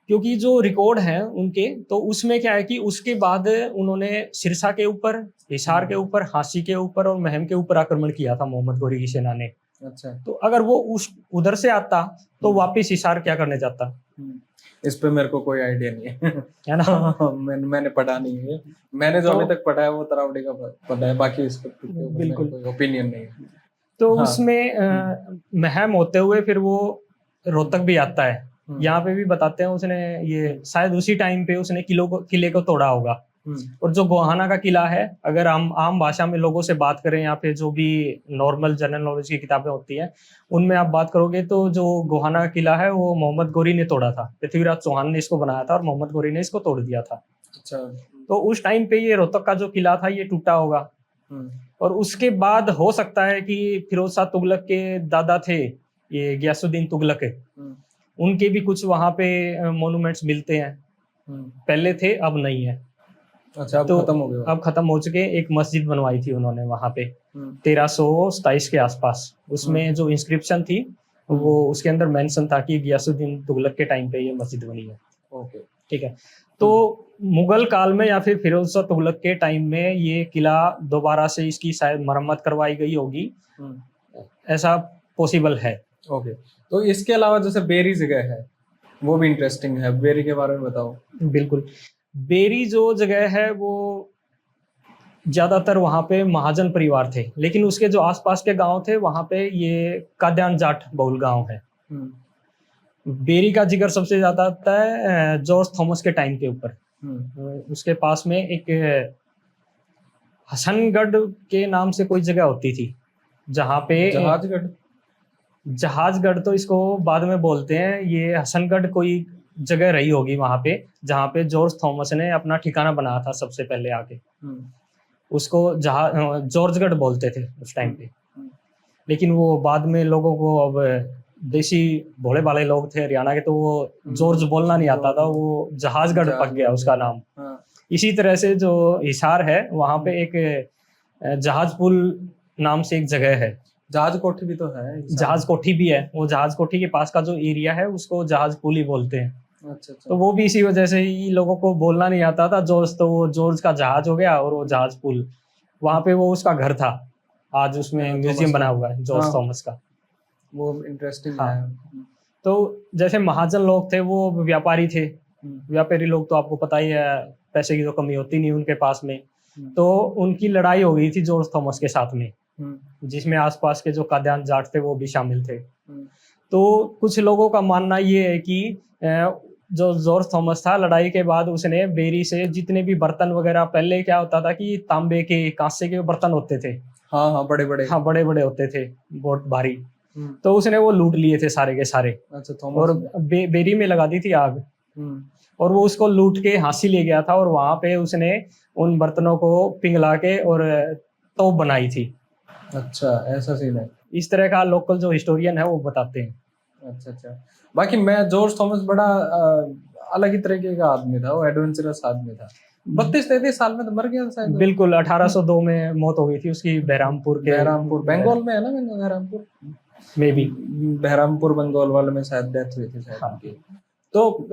क्योंकि जो रिकॉर्ड हैं उनके, तो उसमें क्या है कि उसके बाद उन्होंने सिरसा के ऊपर, हिसार के ऊपर, झांसी के ऊपर और महम के ऊपर आक्रमण किया था मोहम्मद गोरी की सेना ने। अच्छा। तो अगर वो उधर से आता तो वापस हिसार क्या करने जाता? इस पे मेरे को कोई आइडिया नहीं है ना। मैंने पढ़ा नहीं है, मैंने जो अभी तक पढ़ा है वो तरावड़ी का पढ़ा है, बाकी इस पे बिल्कुल कोई ओपिनियन नहीं है। तो उसमें महम होते हुए फिर वो रोहतक भी आता है। यहाँ पे भी बताते हैं उसने ये शायद उसी टाइम पे उसने किले को तोड़ा होगा। और जो गोहाना का किला है, अगर हम आम भाषा में लोगों से बात करें, यहाँ पे जो भी नॉर्मल जनरल नॉलेज की किताबें होती हैं उनमें आप बात करोगे, तो जो गोहाना का किला है वो मोहम्मद गोरी ने तोड़ा था। पृथ्वीराज चौहान ने इसको बनाया था और मोहम्मद गोरी ने इसको तोड़ दिया था। अच्छा। तो उस टाइम पे ये रोहतक का जो किला था ये टूटा होगा। और उसके बाद हो सकता है कि फिरोज शाह तुगलक के दादा थे ये गयासुद्दीन तुगलक, उनके भी कुछ वहां पे मोन्यूमेंट्स मिलते हैं, पहले थे अब नहीं है। अच्छा, अब तो खत्म हो गया। अब खत्म हो चुके। एक मस्जिद बनवाई थी उन्होंने वहां पे 1327 के आसपास। उसमें जो इंस्क्रिप्शन थी वो उसके अंदर मेंशन था कि गयासुद्दीन तुगलक के टाइम पे ये मस्जिद बनी है। ओके, ठीक है। तो मुगल काल में या फिर फिरोज शाह तुगलक के टाइम में ये किला दोबारा से इसकी शायद मरम्मत करवाई गई होगी, ऐसा पॉसिबल है। ओके। तो इसके अलावा जैसे बेरी जगह है, वो भी इंटरेस्टिंग है, बेरी के बारे में बताओ। बिल्कुल। बेरी जो जगह है वो ज्यादातर वहां पे महाजन परिवार थे, लेकिन उसके जो आसपास के गांव थे वहां पे ये काद्यान जाट बहुल गांव है। बेरी का जिक्र सबसे ज्यादा आता है जॉर्ज थॉमस के टाइम के ऊपर। उसके पास में एक हसनगढ़ के नाम से कोई जगह होती थी, जहाँ पे जहाजगढ़ तो इसको बाद में बोलते हैं, ये हसनगढ़ कोई जगह रही होगी वहां पे, जहाँ पे जॉर्ज थॉमस ने अपना ठिकाना बनाया था सबसे पहले आके। उसको जॉर्जगढ़ बोलते थे उस टाइम पे, लेकिन वो बाद में लोगों को, अब देसी भोले भाले लोग थे हरियाणा के, तो वो जॉर्ज बोलना नहीं आता था, वो जहाजगढ़ पक गया उसका नाम। इसी तरह से जो हिसार है वहाँ पे एक जहाज पुल नाम से एक जगह है। जहाज कोठी भी तो है जहाज कोठी भी है, वो जहाज कोठी के पास का जो एरिया है उसको जहाज पुल ही बोलते हैं। अच्छा अच्छा। तो वो भी इसी वजह से ही लोगों को बोलना नहीं आता था जॉर्ज, तो वो जॉर्ज का जहाज हो गया और वो जहाज पुल, वहां पे वो उसका घर था, आज उसमें म्यूजियम बना हुआ है जॉर्ज थॉमस का। वो इंटरेस्टिंग हाँ। है। तो जैसे महाजन लोग थे वो व्यापारी थे, व्यापारी लोग तो आपको पता ही है पैसे की तो कमी होती नहीं उनके पास में। तो उनकी लड़ाई हो गई थी जॉर्ज थॉमस के साथ में, जिसमें आसपास के जो काद्यान जाट थे वो भी शामिल थे। तो कुछ लोगों का मानना ये है कि जो जॉर्ज थॉमस था, लड़ाई के बाद उसने बेरी से जितने भी बर्तन वगैरह, पहले क्या होता था कि तांबे के कांसे के बर्तन होते थे, हाँ हाँ बड़े बड़े, हाँ बड़े बड़े होते थे, बहुत भारी। तो उसने वो लूट लिए थे सारे के सारे। अच्छा, और बेरी में लगा दी थी आग, और वो उसको लूट के हांसी ले गया था, और वहां पे उसने उन बर्तनों को पिघला के और तोप बनाई थी। अच्छा, ऐसा सीन है। इस तरह का लोकल जो हिस्टोरियन है वो बताते हैं। अच्छा अच्छा। बाकी मैं जॉर्ज थॉमस बड़ा अलग ही तरीके का आदमी था, वो एडवेंचरस आदमी था। 32-33 साल में तो मर गया शायद। बिल्कुल, 1802 में मौत हो गई थी उसकी बहरामपुर बंगाल में है ना, बहरामपुर में भी, बहरामपुर बंगाल वाले में शायद डेथ हुई थी शायद उनकी। तो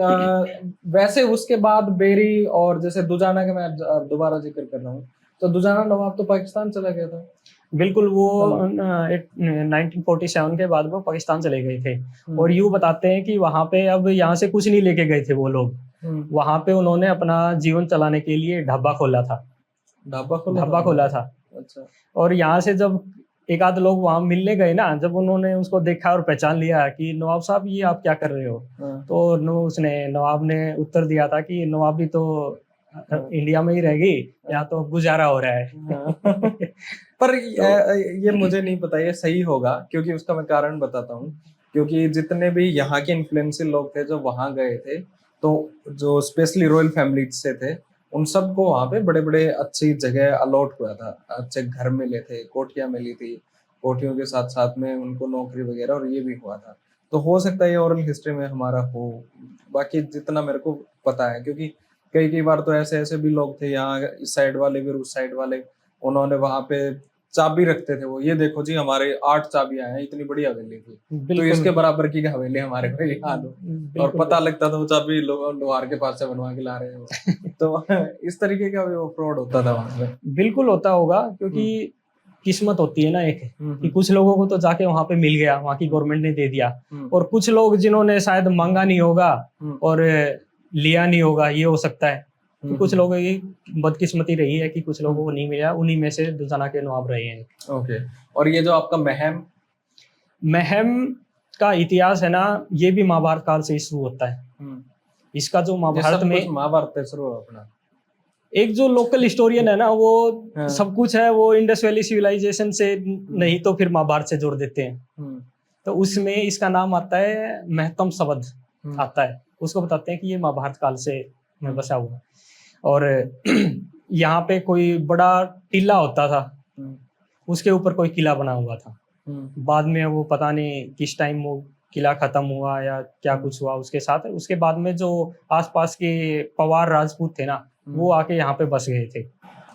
वैसे उसके बाद बेरी और जैसे दुजाना का मैं दोबारा जिक्र कर रहा हूँ, तो दुजाना नवाब तो पाकिस्तान चला गया था। बिल्कुल, वो 1947 के बाद वो पाकिस्तान चले गए थे। और यूँ बताते हैं कि वहाँ पे अब यहाँ से कुछ नहीं लेके गए थे वो लोग, वहाँ पे उन्होंने अपना जीवन चलाने के लिए ढाबा खोला था। ढाबा खोला था। अच्छा। और यहाँ से जब एक आध लोग वहाँ मिलने गए ना, जब उन्होंने उसको देखा और पहचान लिया कि नवाब साहब ये आप क्या कर रहे हो, तो नवाब ने उत्तर दिया था कि नवाबी तो इंडिया में ही रह गई, यहाँ तो गुजारा हो रहा है। पर ये मुझे नहीं पता ये सही होगा, क्योंकि उसका मैं कारण बताता हूँ। क्योंकि जितने भी यहाँ के इन्फ्लुएंशियल लोग थे जो वहां गए थे, तो जो स्पेशली रॉयल फैमिली से थे, उन सबको वहां पे बड़े बड़े अच्छी जगह अलॉट हुआ था, अच्छे घर मिले थे, कोठियां मिली थी, कोठियों के साथ साथ में उनको नौकरी वगैरह, और ये भी हुआ था। तो हो सकता है ये ओरल हिस्ट्री में हमारा हो, बाकी जितना मेरे को पता है, क्योंकि कई कई बार तो ऐसे ऐसे भी लोग थे यहाँ, इस साइड वाले भी उस साइड वाले, उन्होंने वहां पे चाबी रखते थे, वो ये देखो जी हमारे 8 चाबियां हैं, इतनी बड़ी हवेली थी, तो इसके बराबर की हवेली हमारे को याद हो, और पता लगता था वो चाबी लोहार के पास से बनवा के ला रहे हो। तो इस तरीके का भी वो फ्रॉड होता था वहां पे। बिल्कुल होता होगा, क्योंकि किस्मत होती है ना एक, कि कुछ लोगों को तो जाके वहां पे मिल गया, वहां की गवर्नमेंट ने दे दिया, और कुछ लोग जिन्होंने शायद मांगा नहीं होगा और लिया नहीं होगा, ये हो सकता है। तो कुछ लोगों की बदकिस्मती रही है कि कुछ लोगों को नहीं मिला, उन्हीं में से दुजाना के नवाब रहे हैं। ओके। और ये जो आपका महम का इतिहास है ना, ये भी महाभारत काल से शुरू होता है। इसका जो महाभारत में शुरू हुआ अपना, एक जो लोकल हिस्टोरियन है ना, वो सब कुछ है वो इंडस वैली सिविलाइजेशन से नहीं तो फिर महाभारत से जोड़ देते हैं। तो उसमें इसका नाम आता है महतम शब्द आता है, उसको बताते हैं कि ये महाभारत काल से में बसा हुआ। और यहाँ पे कोई बड़ा टीला होता था, उसके ऊपर कोई किला बना हुआ था। बाद में वो पता नहीं किस टाइम वो किला खत्म हुआ या क्या कुछ हुआ उसके साथ। उसके बाद में जो आसपास के पवार राजपूत थे ना, वो आके यहाँ पे बस गए थे।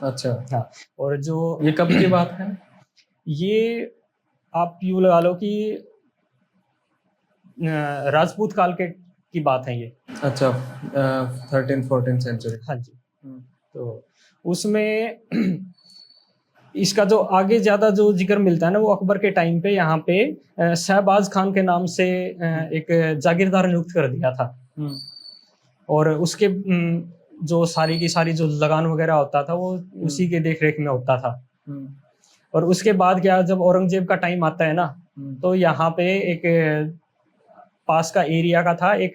अच्छा। हाँ। और जो ये कब की बात है? ये आप यूँ लगा लो कि राजपूत काल की बात है ये। अच्छा, 13th-14th सेंचुरी। हाँ जी। तो उसमें इसका जो आगे ज्यादा जो जिक्र मिलता है ना, वो अकबर के टाइम पे यहाँ पे शहबाज खान के नाम से एक जागीरदार नियुक्त कर दिया था। और उसके जो सारी की सारी जो लगान वगैरह होता था वो उसी के देख रेख में होता था। और उसके बाद क्या, जब औरंगजेब का टाइम आता है ना, तो यहाँ पे एक पास का एरिया का था, एक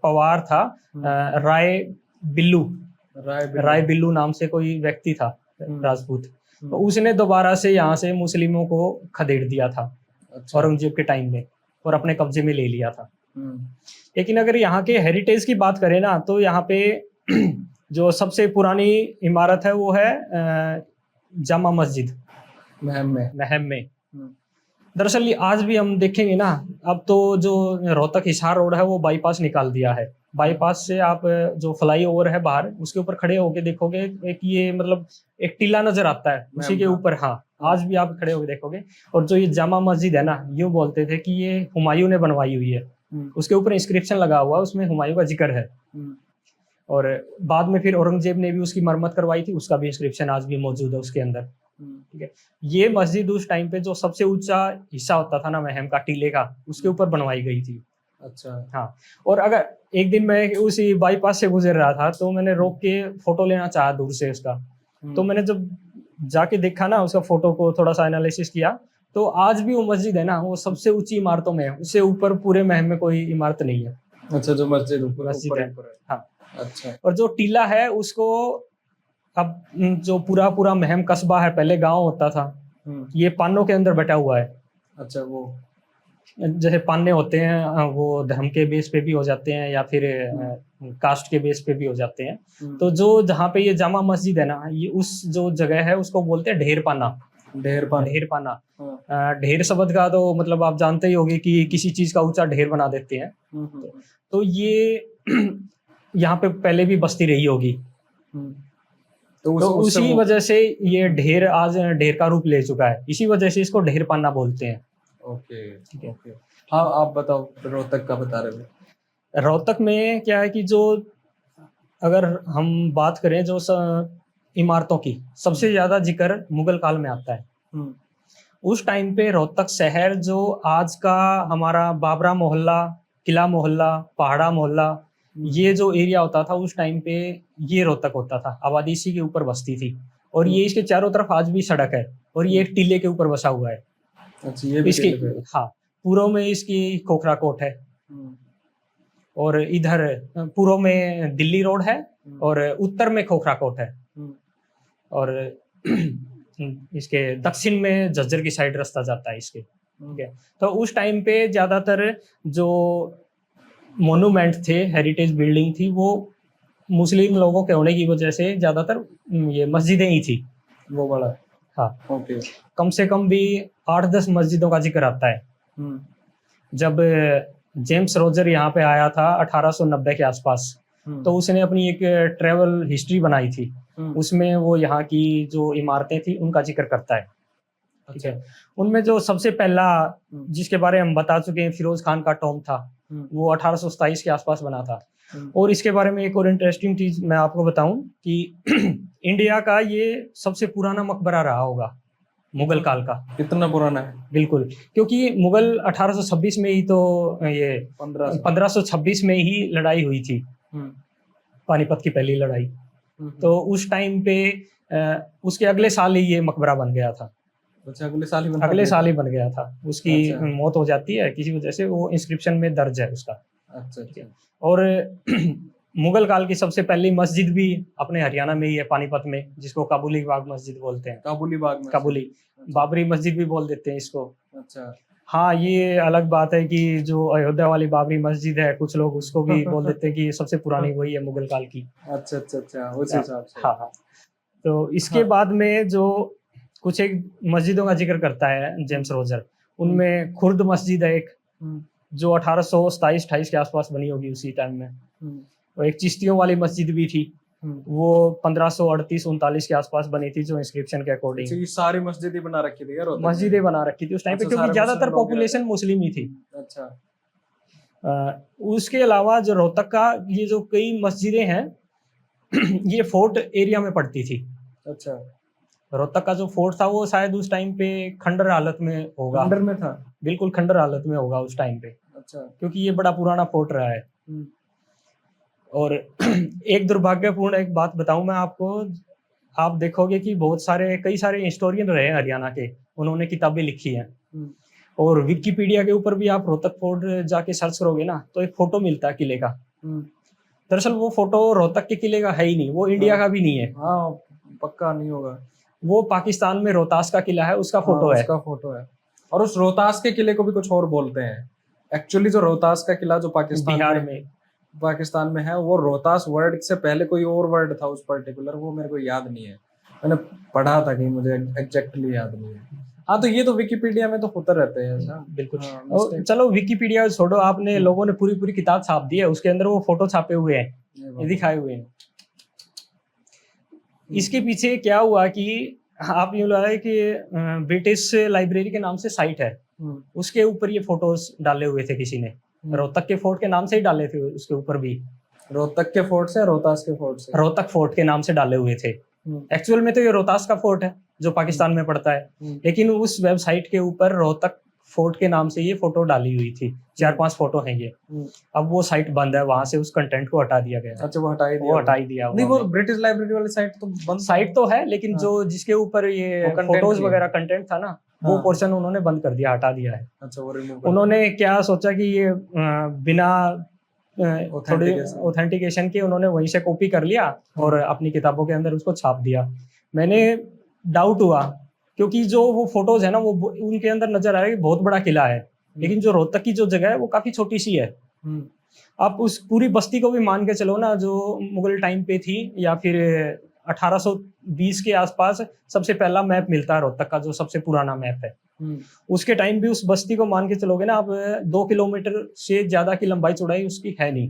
पवार था, राय बिल्लू नाम से कोई व्यक्ति था, राजपूत। तो उसने दोबारा से यहाँ से मुस्लिमों को खदेड़ दिया था। अच्छा। औरंगजेब के टाइम में, और अपने कब्जे में ले लिया था। लेकिन अगर यहाँ के हेरिटेज की बात करें ना, तो यहाँ पे जो सबसे पुरानी इमारत है वो है जामा मस्जिद महम में। दरअसल आज भी हम देखेंगे ना, अब तो जो रोहतक हिसार रोड है वो बाईपास निकाल दिया है। बाईपास से आप जो फ्लाईओवर है बाहर, उसके ऊपर खड़े होके देखोगे, एक ये मतलब एक टीला नजर आता है, उसी के ऊपर, हाँ, आज भी आप खड़े होके देखोगे। और जो ये जामा मस्जिद है ना, यूं बोलते थे कि ये हुमायूं ने बनवाई हुई है, उसके ऊपर इंस्क्रिप्शन लगा हुआ है, उसमें हुमायूं का जिक्र है। और बाद में फिर औरंगजेब ने भी उसकी मरम्मत करवाई थी, उसका भी इंस्क्रिप्शन आज भी मौजूद है उसके अंदर। ठीक है, ये मस्जिद उस टाइम पे जो सबसे ऊंचा हिस्सा होता था ना महम का, टीले का, उसके ऊपर बनवाई गई थी। अच्छा। हाँ, और अगर एक दिन मैं उसी बाईपास से गुजर रहा था, तो मैंने रोक के फोटो लेना चाहा दूर से उसका। तो मैंने जब जाके देखा ना उसका फोटो को, थोड़ा सा एनालिसिस किया, तो आज भी वो मस्जिद है ना, वो सबसे ऊंची इमारतों में है, उससे ऊपर पूरे महम में कोई इमारत नहीं है। अच्छा, जो मस्जिद मस्जिद है, हाँ। अच्छा। और जो टीला है उसको अब जो पूरा पूरा महम कस्बा है, पहले गांव होता था, ये पानों के अंदर बैठा हुआ है। अच्छा, वो जैसे पान्ने होते हैं, वो धर्म के बेस पे भी हो जाते हैं या फिर कास्ट के बेस पे भी हो जाते हैं। तो जो जहाँ पे ये जामा मस्जिद है ना, ये उस जो जगह है उसको बोलते हैं ढेर पाना। ढेर पाना, ढेर शब्द का तो मतलब आप जानते ही होंगे कि किसी चीज का ऊंचा ढेर बना देते हैं। तो ये यहाँ पे पहले भी बस्ती रही होगी, तो उसी वजह से ये ढेर आज ढेर का रूप ले चुका है, इसी वजह से इसको ढेर पाना बोलते हैं। ओके, ठीक है, ओके। हाँ, आप बताओ, रोहतक का बता रहे हो। रोहतक में क्या है कि जो अगर हम बात करें जो इमारतों की, सबसे ज्यादा जिक्र मुगल काल में आता है। उस टाइम पे रोहतक शहर, जो आज का हमारा बाबरा मोहल्ला, किला मोहल्ला, पहाड़ा मोहल्ला, ये जो एरिया होता था उस टाइम पे, ये रोहतक होता था। आबादी इसी के ऊपर बसती थी, और ये इसके चारों तरफ आज भी सड़क है, और ये एक टीले के ऊपर बसा हुआ है। अच्छा, ये भी इसकी, हाँ, पूर्व में इसकी खोखरा कोट है, और इधर पूर्व में दिल्ली रोड है, और उत्तर में खोखरा कोट है, और इसके दक्षिण में झज्जर की साइड रास्ता जाता है इसके। ठीक है, तो उस टाइम पे ज्यादातर जो मोन्यूमेंट थे, हेरिटेज बिल्डिंग थी, वो मुस्लिम लोगों के होने की वजह से ज्यादातर ये मस्जिदें ही थी, वो बड़ा। हाँ, ओके। कम से कम भी 8-10 मस्जिदों का जिक्र आता है। जब जेम्स रोजर यहाँ पे आया था 1890 के आसपास, तो उसने अपनी एक ट्रेवल हिस्ट्री बनाई थी, उसमें वो यहाँ की जो इमारतें थी उनका जिक्र करता है। ठीक है, उनमें जो सबसे पहला जिसके बारे में हम बता चुके हैं, फिरोज खान का टॉम था, वो 1827 के आसपास बना था। और इसके बारे में एक और इंटरेस्टिंग चीज मैं आपको बताऊं कि इंडिया का ये सबसे पुराना मकबरा रहा होगा मुगल काल का। कितना पुराना है? बिल्कुल, क्योंकि मुगल 1826 में ही तो ये 1526 में ही लड़ाई हुई थी, पानीपत की पहली लड़ाई। तो उस टाइम पे उसके अगले साल ही ये मकबरा बन गया था। अच्छा, अगले साल ही बन गया था। उसकी मौत हो जाती है किसी वजह से, वो इंस्क्रिप्शन में दर्ज है उसका। अच्छा। और मुगल काल की सबसे पहली मस्जिद भी अपने हरियाणा में ही है, पानीपत में, जिसको काबुली बाग मस्जिद बोलते हैं। काबुली बाबरी मस्जिद भी बोल देते हैं इसको। अच्छा, हाँ, ये अलग बात है कि जो अयोध्या वाली बाबरी मस्जिद है, कुछ लोग उसको भी बोल देते हैं कि सबसे पुरानी वही है मुगल काल की। अच्छा, उस हिसाब से। हाँ। तो इसके बाद में जो कुछ एक मस्जिदों का जिक्र करता है जेम्स रोजर, उनमें खुर्द मस्जिद है एक, जो 1827-28 के आसपास बनी होगी उसी टाइम में। और एक चिश्तियों वाली मस्जिद भी थी, वो 1538-39 के आसपास बनी थी, जो इंस्क्रिप्शन के अकॉर्डिंग। ये सारी मस्जिदें बना रखी थी यार, मस्जिदें बना रखी थी उस टाइम पे, क्योंकि ज्यादातर पॉपुलेशन मुस्लिम ही थी। अच्छा। उसके अलावा जो रोहतक का ये जो कई मस्जिदें हैं ये फोर्ट एरिया में पड़ती थी। अच्छा, रोहतक का जो फोर्ट था वो शायद उस टाइम पे खंडर हालत में होगा। खंडर में था? बिल्कुल खंडर हालत में होगा उस टाइम पे। अच्छा, क्योंकि ये बड़ा पुराना फोर्ट रहा है। और एक दुर्भाग्यपूर्ण एक बात बताऊं मैं आपको, आप देखोगे कि कई सारे हिस्टोरियन रहे हैं हरियाणा के, उन्होंने किताबें लिखी हैं। और विकिपीडिया के ऊपर भी आप रोहतक फोर्ट जाके सर्च करोगे ना, तो एक फोटो मिलता है किले का। दरअसल वो फोटो रोहतक के किले का है ही नहीं, वो इंडिया का भी नहीं है। हाँ, पक्का नहीं होगा। वो पाकिस्तान में रोहतास का किला है, उसका फोटो है। उसका फोटो है। और उस रोहतास के किले को भी कुछ और बोलते हैं। एक्चुअली जो रोहतास का किला जो पाकिस्तान में है, वो रोहतास वर्ड से पहले कोई और वर्ड था उस पर्टिकुलर, वो मेरे को याद नहीं है, मैंने पढ़ा था कहीं, मुझे एग्जैक्टली याद नहीं है। हाँ, तो ये तो विकिपीडिया में तो होता रहता है ऐसा। बिल्कुल। हाँ, और चलो विकिपीडिया छोड़ो, आपने लोगों ने पूरी पूरी किताब छाप दी है, उसके अंदर वो फोटो छापे हुए हैं, ये दिखाए हुए हैं। इसके पीछे क्या हुआ कि आप यूँ लगा कि ब्रिटिश लाइब्रेरी के नाम से साइट है, उसके ऊपर ये फोटोज डाले हुए थे किसी ने, रोहतक के फोर्ट के नाम से ही डाले थे उसके ऊपर भी। रोहतक के फोर्ट से, रोहतास के फोर्ट से? रोहतक फोर्ट के नाम से डाले हुए थे। एक्चुअल में तो ये रोहतास का फोर्ट है जो पाकिस्तान में पड़ता है, लेकिन उस वेबसाइट के ऊपर रोहतक फोर्ट के नाम से ये फोटो डाली हुई थी। 4-5 फोटो हैं ये। अब वो साइट बंद है, वहां से उस कंटेंट को हटा दिया गया। अच्छा, वो हटा ही दिया नहीं, वो ब्रिटिश लाइब्रेरी वाली साइट तो बंद, साइट तो है, लेकिन जो जिसके ऊपर ये फोटोज वगैरह कंटेंट था ना, वो पोर्शन उन्होंने बंद कर दिया, हटा दिया है। अच्छा, वो रिमूव कर उन्होंने क्या सोचा कि ये बिना थोड़ी ऑथेंटिकेशन के उन्होंने वहीं से कॉपी कर लिया और अपनी किताबों के अंदर उसको छाप दिया। मैंने डाउट हुआ, क्योंकि जो वो फोटोज है ना, वो उनके अंदर नजर आ रहा है कि बहुत बड़ा किला है, लेकिन जो रोहतक की जो जगह है वो काफी छोटी सी है। आप उस पूरी बस्ती को भी मान के चलो ना, जो मुगल टाइम पे थी या फिर 1820 के आसपास सबसे पहला मैप मिलता है रोहतक का, जो सबसे पुराना मैप है। उसके टाइम भी उस बस्ती को मान के चलोगे ना आप, 2 किलोमीटर से ज्यादा की लंबाई चौड़ाई उसकी है नहीं।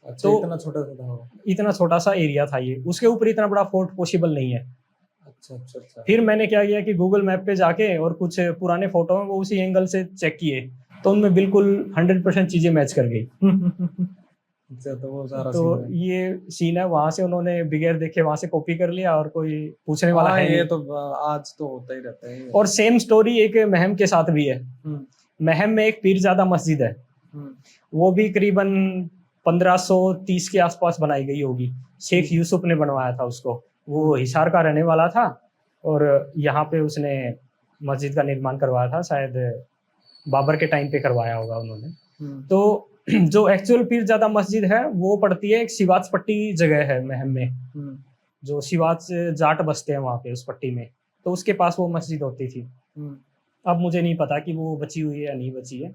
अच्छा, तो इतना छोटा सा एरिया था ये, उसके ऊपर इतना बड़ा फोर्ट पॉसिबल नहीं है। अच्छा। फिर मैंने क्या किया कि गूगल मैप पे जाके और कुछ पुराने फोटो हैं वो उसी एंगल से चेक किए, तो उनमें बिल्कुल 100% चीजें मैच कर गई। अच्छा, तो वो सारा तो ये सीन है, वहां से उन्होंने बगैर देखे वहां से कॉपी कर लिया और कोई पूछने वाला है ये नहीं। तो आज तो होता ही रहता है। और सेम स्टोरी एक महम के साथ भी है। महम में एक पीरजादा मस्जिद है, वो भी करीबन 1530 के आसपास बनाई गई होगी। शेख यूसुफ ने बनवाया था उसको, वो हिसार का रहने वाला था और यहाँ पे उसने मस्जिद का निर्माण करवाया था, शायद बाबर के टाइम पे करवाया होगा उन्होंने। तो जो एक्चुअल पीरजादा मस्जिद है वो पड़ती है एक सिवाच पट्टी जगह है महम में, जो सिवाच जाट बसते हैं वहाँ पे उस पट्टी में, तो उसके पास वो मस्जिद होती थी। अब मुझे नहीं पता कि वो बची हुई है या नहीं बची है,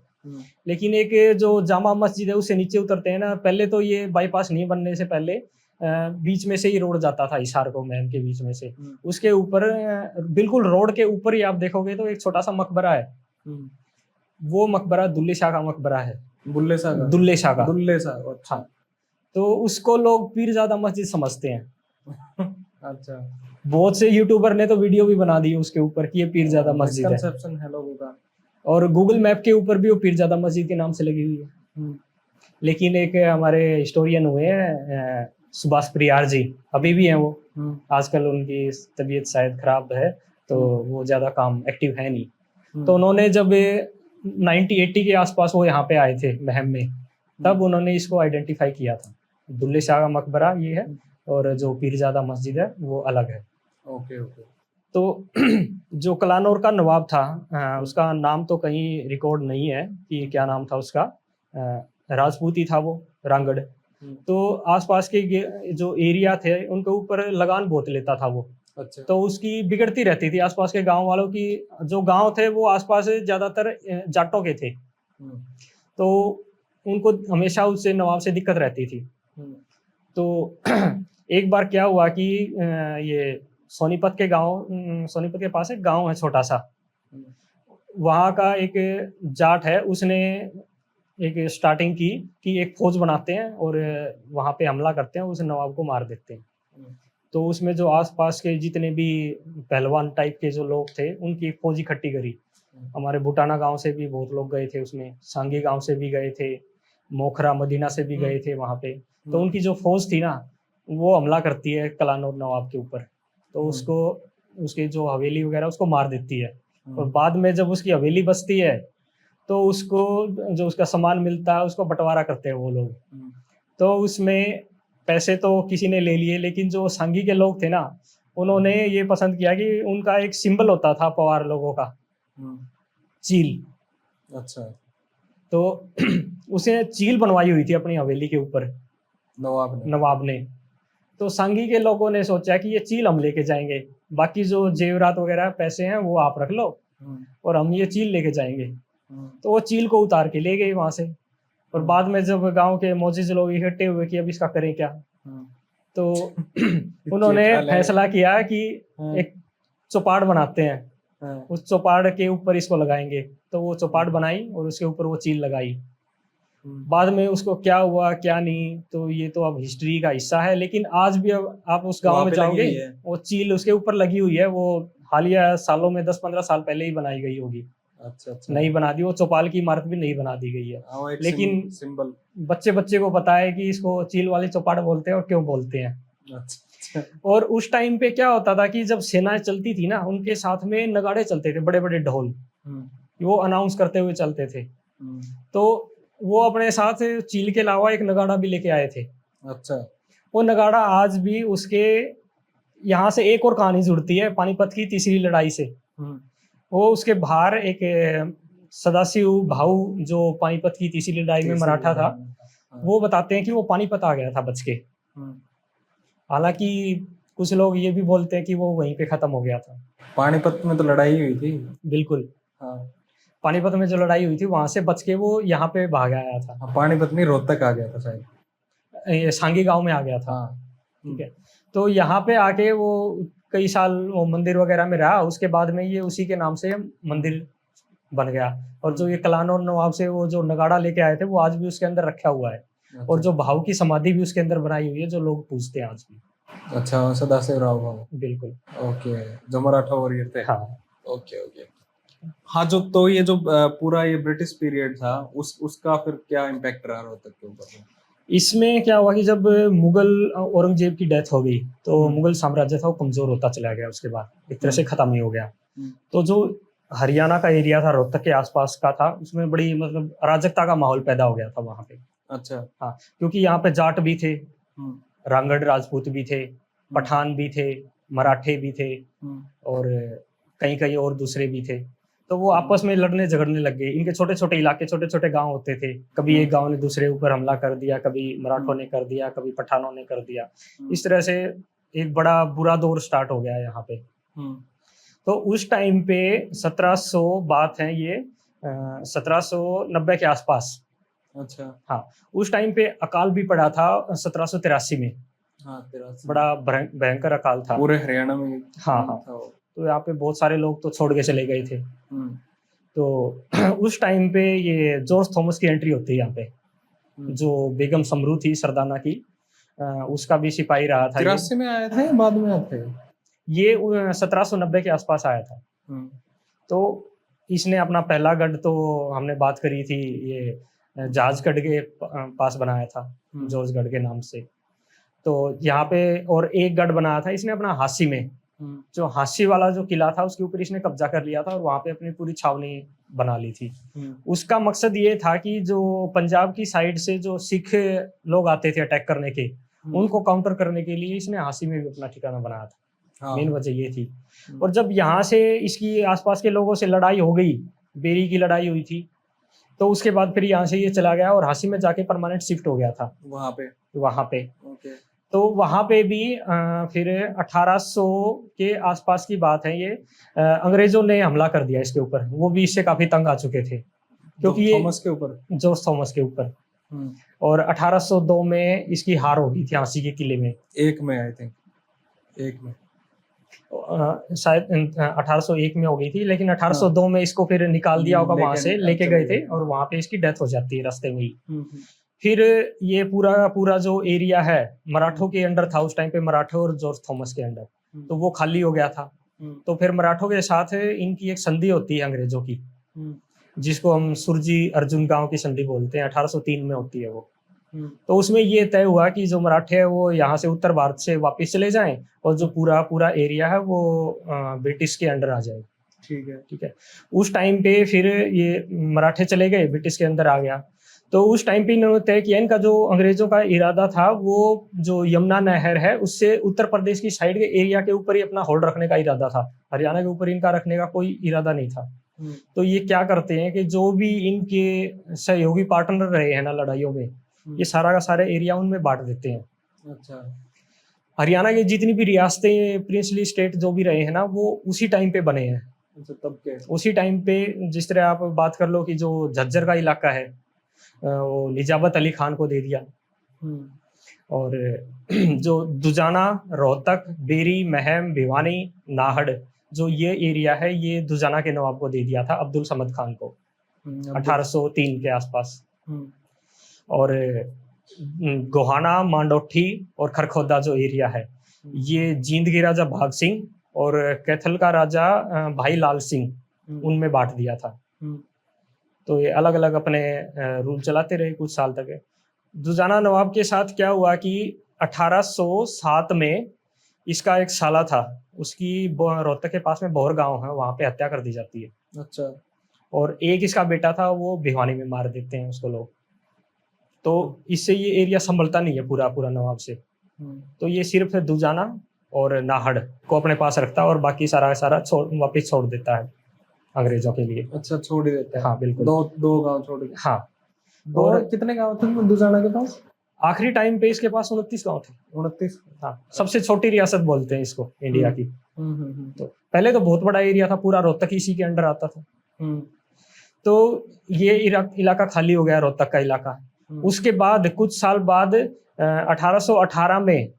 लेकिन एक जो जामा मस्जिद है उससे नीचे उतरते हैं ना, पहले तो ये बाईपास नहीं बनने से पहले बीच में से ही रोड जाता था हिसार को महम के बीच में से। उसके ऊपर बिल्कुल रोड के ऊपर ही आप देखोगे तो एक छोटा सा मकबरा है, वो मकबरा दुल्ले शाह का मकबरा है। दुल्ले शाह का। अच्छा। हाँ, तो उसको लोग पीरजादा मस्जिद समझते हैं। अच्छा। बहुत से यूट्यूबर ने तो वीडियो भी बना दी उसके ऊपर कि ये पीरजादा मस्जिद है। कंसेप्शन है लोगों का। और गूगल मैप के ऊपर भी वो पीरजादा मस्जिद के नाम से लगी हुई है। लेकिन एक हमारे हिस्टोरियन हुए हैं सुभाष परियार जी, अभी भी हैं वो, आजकल उनकी तबीयत शायद खराब है तो वो ज्यादा काम एक्टिव है नहीं। तो उन्होंने जब 1980 के आसपास वो यहाँ पे आए थे महम में, तब उन्होंने इसको आइडेंटिफाई किया था। दुल्ले शाह का मकबरा ये है और जो पीरजादा मस्जिद है वो अलग है। ओके। तो जो कलानौर का नवाब था, उसका नाम तो कहीं रिकॉर्ड नहीं है कि क्या नाम था उसका, राजपूत ही था वो, रांगड़। तो आसपास के जो एरिया थे उनके ऊपर लगान बहुत लेता था वो। अच्छा। तो उसकी बिगड़ती रहती थी आसपास के गांव वालों की। जो गांव थे वो आसपास ज्यादातर जाटों के थे, तो उनको हमेशा उससे नवाब से दिक्कत रहती थी। तो एक बार क्या हुआ कि ये सोनीपत के पास एक गांव है छोटा सा, वहाँ का एक जाट है, उसने एक स्टार्टिंग की कि एक फौज बनाते हैं और वहाँ पे हमला करते हैं, उस नवाब को मार देते हैं। तो उसमें जो आसपास के जितने भी पहलवान टाइप के जो लोग थे उनकी एक फौज इकट्ठी करी। हमारे बुटाना गांव से भी बहुत लोग गए थे उसमें, सांगी गांव से भी गए थे, मोखरा मदीना से भी गए थे वहाँ पे। तो उनकी जो फौज थी ना वो हमला करती है कलानौर नवाब के ऊपर, तो उसको उसकी जो हवेली वगैरह उसको मार देती है। और बाद में जब उसकी हवेली बचती है तो उसको जो उसका सामान मिलता है उसको बंटवारा करते हैं वो लोग। तो उसमें पैसे तो किसी ने ले लिए, लेकिन जो सांगी के लोग थे ना उन्होंने ये पसंद किया कि उनका एक सिंबल होता था पवार लोगों का, चील। अच्छा। तो उसे चील बनवाई हुई थी अपनी हवेली के ऊपर नवाब ने। तो सांगी के लोगों ने सोचा कि ये चील हम लेके जाएंगे, बाकी जो जेवरात वगैरह पैसे हैं वो आप रख लो और हम ये चील लेके जाएंगे। तो वो चील को उतार के ले गए वहां से। और बाद में जब गांव के मोजिज लोग इकट्ठे हुए कि अब इसका करें क्या, तो उन्होंने फैसला किया कि एक चौपाड़ बनाते हैं हाँ। उस चौपाड़ के ऊपर इसको लगाएंगे। तो वो चौपाड़ बनाई और उसके ऊपर वो चील लगाई। बाद में उसको क्या हुआ क्या नहीं, तो ये तो अब हिस्ट्री का हिस्सा है। लेकिन आज भी अब आप उस गांव वहाँ में पे लगी जाओगे, हुई है। वो चील उसके ऊपर लगी हुई है। वो हालिया सालों में 10-15 साल पहले ही बनाई गई होगी, अच्छा अच्छा। नहीं बना दी। वो चौपाल की इमारत भी नहीं बना दी गई है। हाँ, वो एक लेकिन सिंबल। बच्चे बच्चे को पता है कि इसको चील वाली चौपाड़ बोलते हैं और क्यों बोलते हैं। अच्छा। और उस टाइम पे क्या होता था कि जब सेनाएं चलती थी ना, उनके साथ में नगाड़े चलते थे, बड़े बड़े ढोल, वो अनाउंस करते हुए चलते थे। तो वो अपने साथ चील के अलावा एक नगाड़ा भी लेके आए थे। अच्छा। वो नगाड़ा आज भी उसके, यहाँ से एक और कहानी जुड़ती है पानीपत की तीसरी लड़ाई से। वो उसके बाहर एक सदाशिव भाऊ जो पानीपत की तीसरी लड़ाई में मराठा था, वो बताते हैं कि वो पानीपत आ गया था बच के। हालांकि कुछ लोग ये भी बोलते हैं कि वो वहीं पे खत्म हो गया था। पानीपत में तो लड़ाई हुई थी। बिल्कुल। हाँ। पानीपत में जो लड़ाई हुई थी वहां से बच के वो यहाँ पे भाग आया था। हाँ, पानीपत नहीं, रोहतक आ गया था शायद। ये सांगी गांव में आ गया था। हाँ। ठीक है। तो यहाँ पे आके वो कई साल वो मंदिर वगैरह में रहा। उसके बाद में ये उसी के नाम से मंदिर बन गया। और जो ये कलान और नवाब से वो जो नगाड़ा लेके आए थे, वो आज भी उसके अंदर रखा हुआ है। और जो भाऊ की समाधि भी उसके अंदर बनाई हुई है, जो लोग पूजते हैं आज भी। अच्छा, सदाशिव राव भाऊ। बिल्कुल। ओके, जो मराठा वॉरियर थे। हाँ। Okay okay. हाँ, जो तो ये जो पूरा ये ब्रिटिश पीरियड था, उसका फिर क्या इम्पैक्ट रहा रोहतक के ऊपर? इसमें क्या हुआ कि जब मुगल औरंगजेब की डेथ हो गई, तो मुगल साम्राज्य था वो कमजोर होता चला गया। उसके बाद एक तरह से खत्म ही हो गया। तो जो हरियाणा का एरिया था, रोहतक के आसपास का था, उसमें बड़ी मतलब अराजकता का माहौल पैदा हो गया था वहां पे। अच्छा। हाँ, क्योंकि यहाँ पे जाट भी थे, रांगड़ राजपूत भी थे, पठान भी थे, मराठे भी थे, और कई कई और दूसरे भी थे। तो वो आपस में लड़ने झगड़ने लग गए। इनके छोटे छोटे इलाके, छोटे छोटे गांव होते थे। कभी एक गांव ने दूसरे ऊपर हमला कर दिया, कभी मराठों ने कर दिया, कभी पठानों ने कर दिया। इस तरह से एक बड़ा बुरा दौर स्टार्ट हो गया यहाँ पे। तो उस टाइम पे 1700 बात है ये, 1790 के आसपास। अच्छा। हाँ, उस टाइम पे अकाल भी पड़ा था 1783 में। हाँ, 83 बड़ा भयंकर अकाल था पूरे हरियाणा में। हाँ हाँ। तो यहाँ पे बहुत सारे लोग तो छोड़ के चले गए थे। तो उस टाइम पे ये जॉर्ज थॉमस की एंट्री होती है यहाँ पे, जो बेगम समरू थी सरदाना की, उसका भी सिपाही रहा था। 83 में आया था या बाद में आया था? ये 1790 के आसपास आया था। तो इसने अपना पहला गढ़, तो हमने बात करी थी, ये जहाजगढ़ के पास बनाया था, जॉर्जगढ़ के नाम से। तो यहाँ पे और एक गढ़ बनाया था इसने अपना हांसी में। जो हांसी वाला जो किला था, उसके ऊपर इसने कब्जा कर लिया था और वहां पे अपनी पूरी छावनी बना ली थी। उसका मकसद ये था कि जो पंजाब की साइड से जो सिख लोग आते थे अटैक करने के, उनको काउंटर करने के लिए इसने हांसी में भी अपना ठिकाना बनाया था। मेन वजह ये थी। और जब यहाँ से इसकी आसपास के लोगों से लड़ाई हो गई, बेरी की लड़ाई हुई थी, तो उसके बाद फिर यहाँ से ये चला गया और हांसी में जाके परमानेंट शिफ्ट हो गया था वहां पे। तो वहां पे भी फिर 1800 के आसपास की बात है ये, अंग्रेजों ने हमला कर दिया इसके ऊपर। वो भी इससे काफी तंग आ चुके थे, क्योंकि ये थॉमस के ऊपर, जॉर्ज थॉमस के ऊपर। और 1802 में इसकी हार हो गई थी हांसी के किले में। एक में आई थिंक, एक में शायद 1801 में हो गई थी, लेकिन 1802 में इसको फिर निकाल दिया होगा वहां से, लेके गए थे और वहां पे इसकी डेथ हो जाती है रास्ते में ही। फिर ये पूरा पूरा जो एरिया है मराठों के अंडर था उस टाइम पे, मराठों और जॉर्ज थॉमस के अंडर, तो वो खाली हो गया था। तो फिर मराठों के साथ इनकी एक संधि होती है अंग्रेजों की, जिसको हम सुरजी अर्जुन गांव की संधि बोलते हैं। 1803 में होती है वो। तो उसमें ये तय हुआ कि जो मराठे है वो यहाँ से उत्तर भारत से वापस चले जाएं और जो पूरा पूरा एरिया है वो ब्रिटिश के अंडर आ जाए। ठीक है। उस टाइम पे फिर ये मराठे चले गए, ब्रिटिश के अंदर आ गया। तो उस टाइम पे इन्होंने तय किया, इनका जो अंग्रेजों का इरादा था वो जो यमुना नहर है उससे उत्तर प्रदेश की साइड के एरिया के ऊपर ही अपना होल्ड रखने का इरादा था। हरियाणा के ऊपर इनका रखने का कोई इरादा नहीं था। तो ये क्या करते हैं कि जो भी इनके सहयोगी पार्टनर रहे हैं ना लड़ाइयों में, ये सारा का सारा एरिया उनमें बांट देते हैं। अच्छा। हरियाणा की जितनी भी रियासतें, प्रिंसली स्टेट जो भी रहे हैं ना, वो उसी टाइम पे बने हैं। अच्छा, तब के उसी टाइम पे, जिस तरह आप बात कर लो कि जो झज्जर का इलाका है वो निजामत अली खान को दे दिया, और जो दुजाना, रोहतक, बेरी, महम, भिवानी, नाहड़, जो ये एरिया है ये दुजाना के नवाब को दे दिया था अब्दुल समद खान को 1803 के आसपास। और गोहाना, मांडोठी और खरखोदा जो एरिया है ये जींद के राजा भाग सिंह और कैथल का राजा भाई लाल सिंह उनमें बांट दिया था। तो ये अलग अलग अपने रूल चलाते रहे कुछ साल तक। दुजाना नवाब के साथ क्या हुआ कि 1807 में इसका एक साला था, उसकी रोहतक के पास में बोहर गांव है, वहां पे हत्या कर दी जाती है। अच्छा। और एक इसका बेटा था, वो भिवानी में मार देते हैं उसको लोग। तो इससे ये एरिया संभलता नहीं है पूरा पूरा नवाब से। तो ये सिर्फ दुजाना और नाहड़ को अपने पास रखता है और बाकी सारा वापिस छोड़ देता है अंग्रेजों के लिए। अच्छा, छोड़ ही देता है। हाँ बिल्कुल, दो गांव छोड़ के। हाँ। और कितने गांव थे दुजाना के पास? आखिरी टाइम पे इसके पास 29 गांव थे। 29? हाँ, सबसे छोटी रियासत बोलते हैं इसको इंडिया की। तो पहले तो बहुत बड़ा एरिया था, पूरा रोहतक इसी के अंडर आता था। तो ये इलाका खाली हो गया, रोहतक का इलाका। उसके बाद कुछ साल बाद 1818 में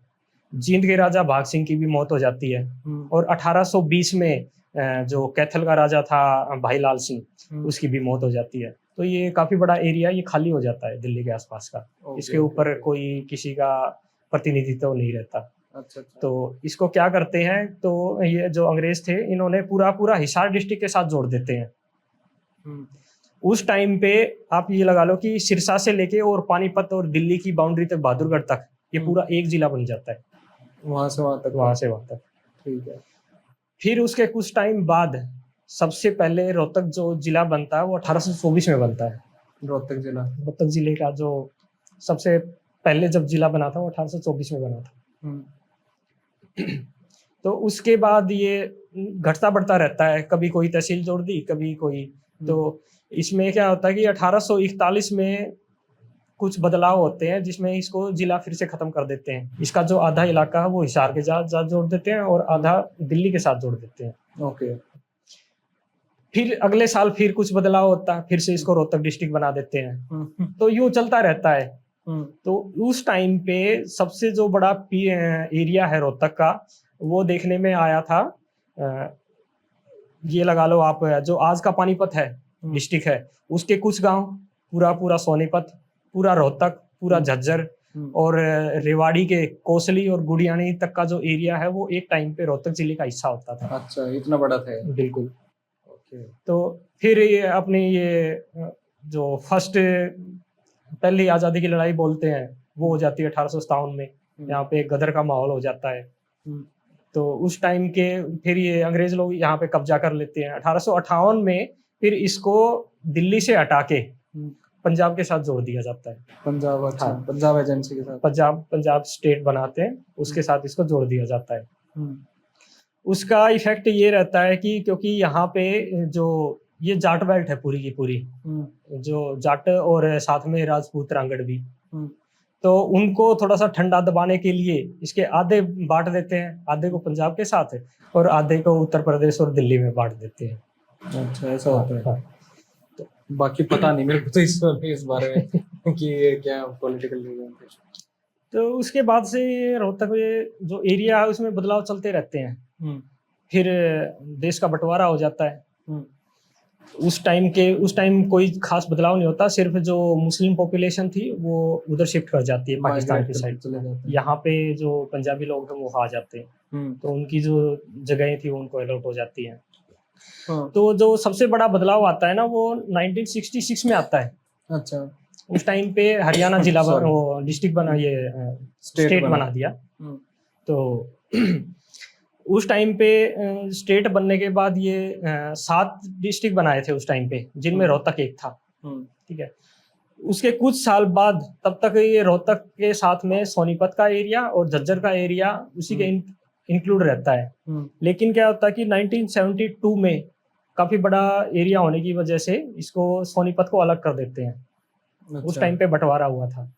जींद के राजा भाग सिंह की भी मौत हो जाती है। और 1820 में जो कैथल का राजा था भाई लाल सिंह, उसकी भी मौत हो जाती है। तो ये काफी बड़ा एरिया ये खाली हो जाता है दिल्ली के आसपास का। इसके ऊपर कोई किसी का प्रतिनिधित्व नहीं रहता। अच्छा। तो इसको क्या करते हैं, तो ये जो अंग्रेज थे इन्होंने पूरा हिसार डिस्ट्रिक्ट के साथ जोड़ देते हैं। उस टाइम पे आप ये लगा लो कि सिरसा से लेके और पानीपत और दिल्ली की बाउंड्री तक, बहादुरगढ़ तक, ये पूरा एक जिला बन जाता है। वहां से वहां तक। ठीक है। फिर उसके कुछ टाइम बाद सबसे पहले रोहतक जो जिला बनता है वो 1824 में बनता है। रोहतक जिले का जो सबसे पहले जब जिला बना था वो 1824 में बना था। तो उसके बाद ये घटता बढ़ता रहता है, कभी कोई तहसील जोड़ दी, कभी कोई। तो इसमें क्या होता है कि 1841 में कुछ बदलाव होते हैं जिसमें इसको जिला फिर से खत्म कर देते हैं। इसका जो आधा इलाका है वो हिसार के साथ जोड़ देते हैं और आधा दिल्ली के साथ जोड़ देते हैं। ओके। फिर अगले साल फिर कुछ बदलाव होता है, फिर से इसको रोहतक डिस्ट्रिक्ट बना देते हैं। तो यूं चलता रहता है। तो उस टाइम पे सबसे जो बड़ा एरिया है रोहतक का, वो देखने में आया था, ये लगा लो आप, जो आज का पानीपत है डिस्ट्रिक्ट है, उसके कुछ गांव, पूरा सोनीपत, पूरा रोहतक, पूरा झज्जर और रेवाड़ी के कोसली और गुड़ियानी तक का जो एरिया है वो एक टाइम पे रोहतक जिले का हिस्सा होता था। अच्छा, इतना बड़ा था? बिल्कुल। तो फिर ये अपनी ये जो फर्स्ट पहली आज़ादी की लड़ाई बोलते हैं वो हो जाती है 1857 में। यहाँ पे गदर का माहौल हो जाता है। तो उस टाइम के फिर ये अंग्रेज लोग यहाँ पे कब्जा कर लेते हैं। 1858 में फिर इसको दिल्ली से हटा के पंजाब के साथ जोड़ दिया जाता है। पंजाब? अच्छा। हाँ, पंजाब एजेंसी के साथ पंजाब स्टेट बनाते हैं, उसके साथ इसको जोड़ दिया जाता है। उसका इफेक्ट ये रहता है कि क्योंकि यहाँ पे जो ये जाट बेल्ट है पूरी की पूरी, जो जाट और साथ में राजपूत रांगड़ भी, तो उनको थोड़ा सा ठंडा दबाने के लिए इसके आधे बांट देते हैं, आधे को पंजाब के साथ और आधे को उत्तर प्रदेश और दिल्ली में बांट देते हैं। अच्छा, ऐसा होता है। तो बाकी पता नहीं मेरे को तो इस बारे में कि ये क्या पॉलिटिकल रीजन थे। तो उसके बाद से रोहतक जो एरिया है उसमें बदलाव चलते रहते हैं। फिर देश का बंटवारा हो जाता है। उस टाइम कोई खास बदलाव नहीं होता, सिर्फ जो मुस्लिम पॉपुलेशन थी वो उधर शिफ्ट कर जाती है पाकिस्तान की साइड चले जाते हैं। यहाँ पे जो पंजाबी लोग हैं वो आ जाते हैं। तो उनकी जो जगहें थी उनको अलॉट हो जाती हैं। तो जो सबसे बड़ा बदलाव आता है ना वो 1966 में आता है। अच्छा। उस टाइम पे हरियाणा जिला वो डिस्ट्रिक्ट बना, ये स्टेट बना दिया। तो उस टाइम पे स्टेट बनने के बाद ये 7 डिस्ट्रिक्ट बनाए थे उस टाइम पे, जिनमें रोहतक एक था। ठीक है। उसके कुछ साल बाद तब तक ये रोहतक के साथ में सोनीपत का एरिया और झज्जर का एरिया उसी के इंक्लूड रहता है। लेकिन क्या होता है कि 1972 में काफी बड़ा एरिया होने की वजह से इसको सोनीपत को अलग कर देते हैं। अच्छा। उस टाइम पे बंटवारा हुआ था।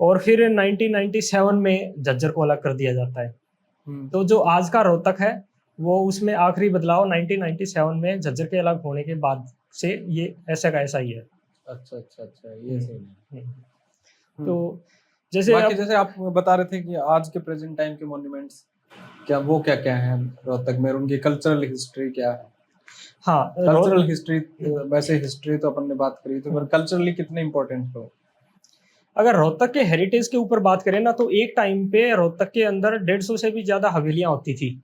और फिर 1997 में झज्जर को अलग कर दिया जाता है। तो जो आज का रोहतक है वो उसमें आखिरी बदलाव 1997 में झज्जर के अलग होने के बाद से ये ऐसा का ऐसा ही है। अच्छा, ये सही है। तो जैसे आप बता रहे थे कि आज के प्रेजेंट टाइम के मॉन्यूमेंट्स क्या वो क्या क्या है रोहतक में, उनकी कल्चरल हिस्ट्री क्या है? हाँ कल्चरल हिस्ट्री, वैसे हिस्ट्री तो अपन ने बात करी, तो पर कल्चरली कितने इम्पोर्टेंट हो? अगर रोहतक के हेरिटेज के ऊपर बात करें ना, तो एक टाइम पे रोहतक के अंदर 150 से भी ज्यादा हवेलियां होती थी।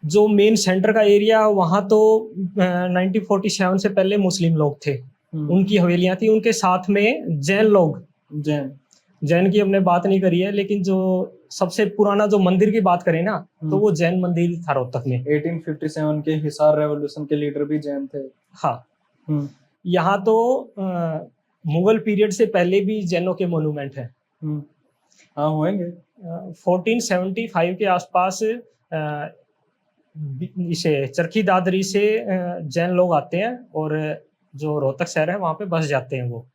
जो मेन सेंटर का एरिया, वहां तो 1947 से पहले मुस्लिम लोग थे, उनकी हवेलियां थी। उनके साथ में जैन लोग, जैन की हमने बात नहीं करी है, लेकिन जो सबसे पुराना जो मंदिर की बात करें ना, तो वो जैन मंदिर था रोहतक में। 1857 के हिसार रेवोल्यूशन के लीडर भी जैन थे। हाँ, यहाँ तो मुगल पीरियड से पहले भी जैनों के मोन्यूमेंट है। हाँ होंगे। 1475 के आसपास इसे चरखी दादरी से जैन लोग आते हैं और जो रोहतक शहर है वहाँ पे बस जाते हैं। वो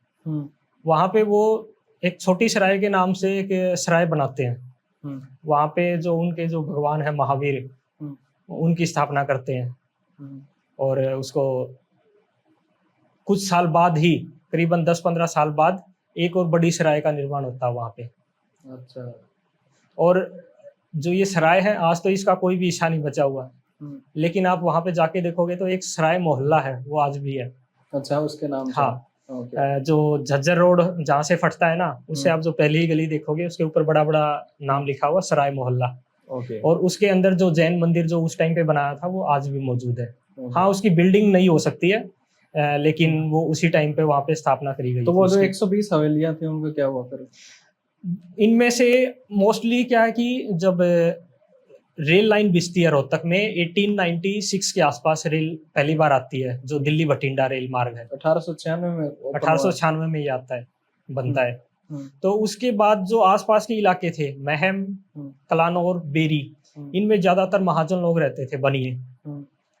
वहाँ पे वो एक छोटी सराय के नाम से एक सराय बनाते हैं। वहाँ पे जो उनके जो भगवान है महावीर, उनकी स्थापना करते हैं। और उसको कुछ साल बाद ही, करीबन 10-15 साल बाद, एक और बड़ी सराय का निर्माण होता है वहाँ पे। अच्छा। और जो ये सराय है, आज तो इसका कोई भी हिस्सा नहीं बचा हुआ, लेकिन आप वहाँ पे जाके देखोगे तो एक सराय मोहल्ला है, वो आज भी है। अच्छा, उसके नाम से? हाँ। जो झज्जर रोड जहाँ से फटता है ना, उससे आप जो पहली ही गली देखोगे, उसके ऊपर बड़ा बड़ा नाम लिखा हुआ सराय मोहल्ला। और उसके अंदर जो जैन मंदिर जो उस टाइम पे बनाया था, वो आज भी मौजूद है। हाँ, उसकी बिल्डिंग नहीं हो सकती है, लेकिन वो उसी टाइम पे वहाँ पे स्थापना करी गई। तो वो जो 120 हवेलियां थी, उनका क्या हुआ फिर? इनमें से मोस्टली क्या है कि जब रेल लाइन बिछती है रोहतक में, 1896 के आसपास रेल पहली बार आती है, जो दिल्ली बठिंडा रेल मार्ग है। 1896 में ये आता है, बनता है। तो उसके बाद जो आसपास के इलाके थे, महम, कलानौर, बेरी, इनमें ज्यादातर महाजन लोग रहते थे, बनिए,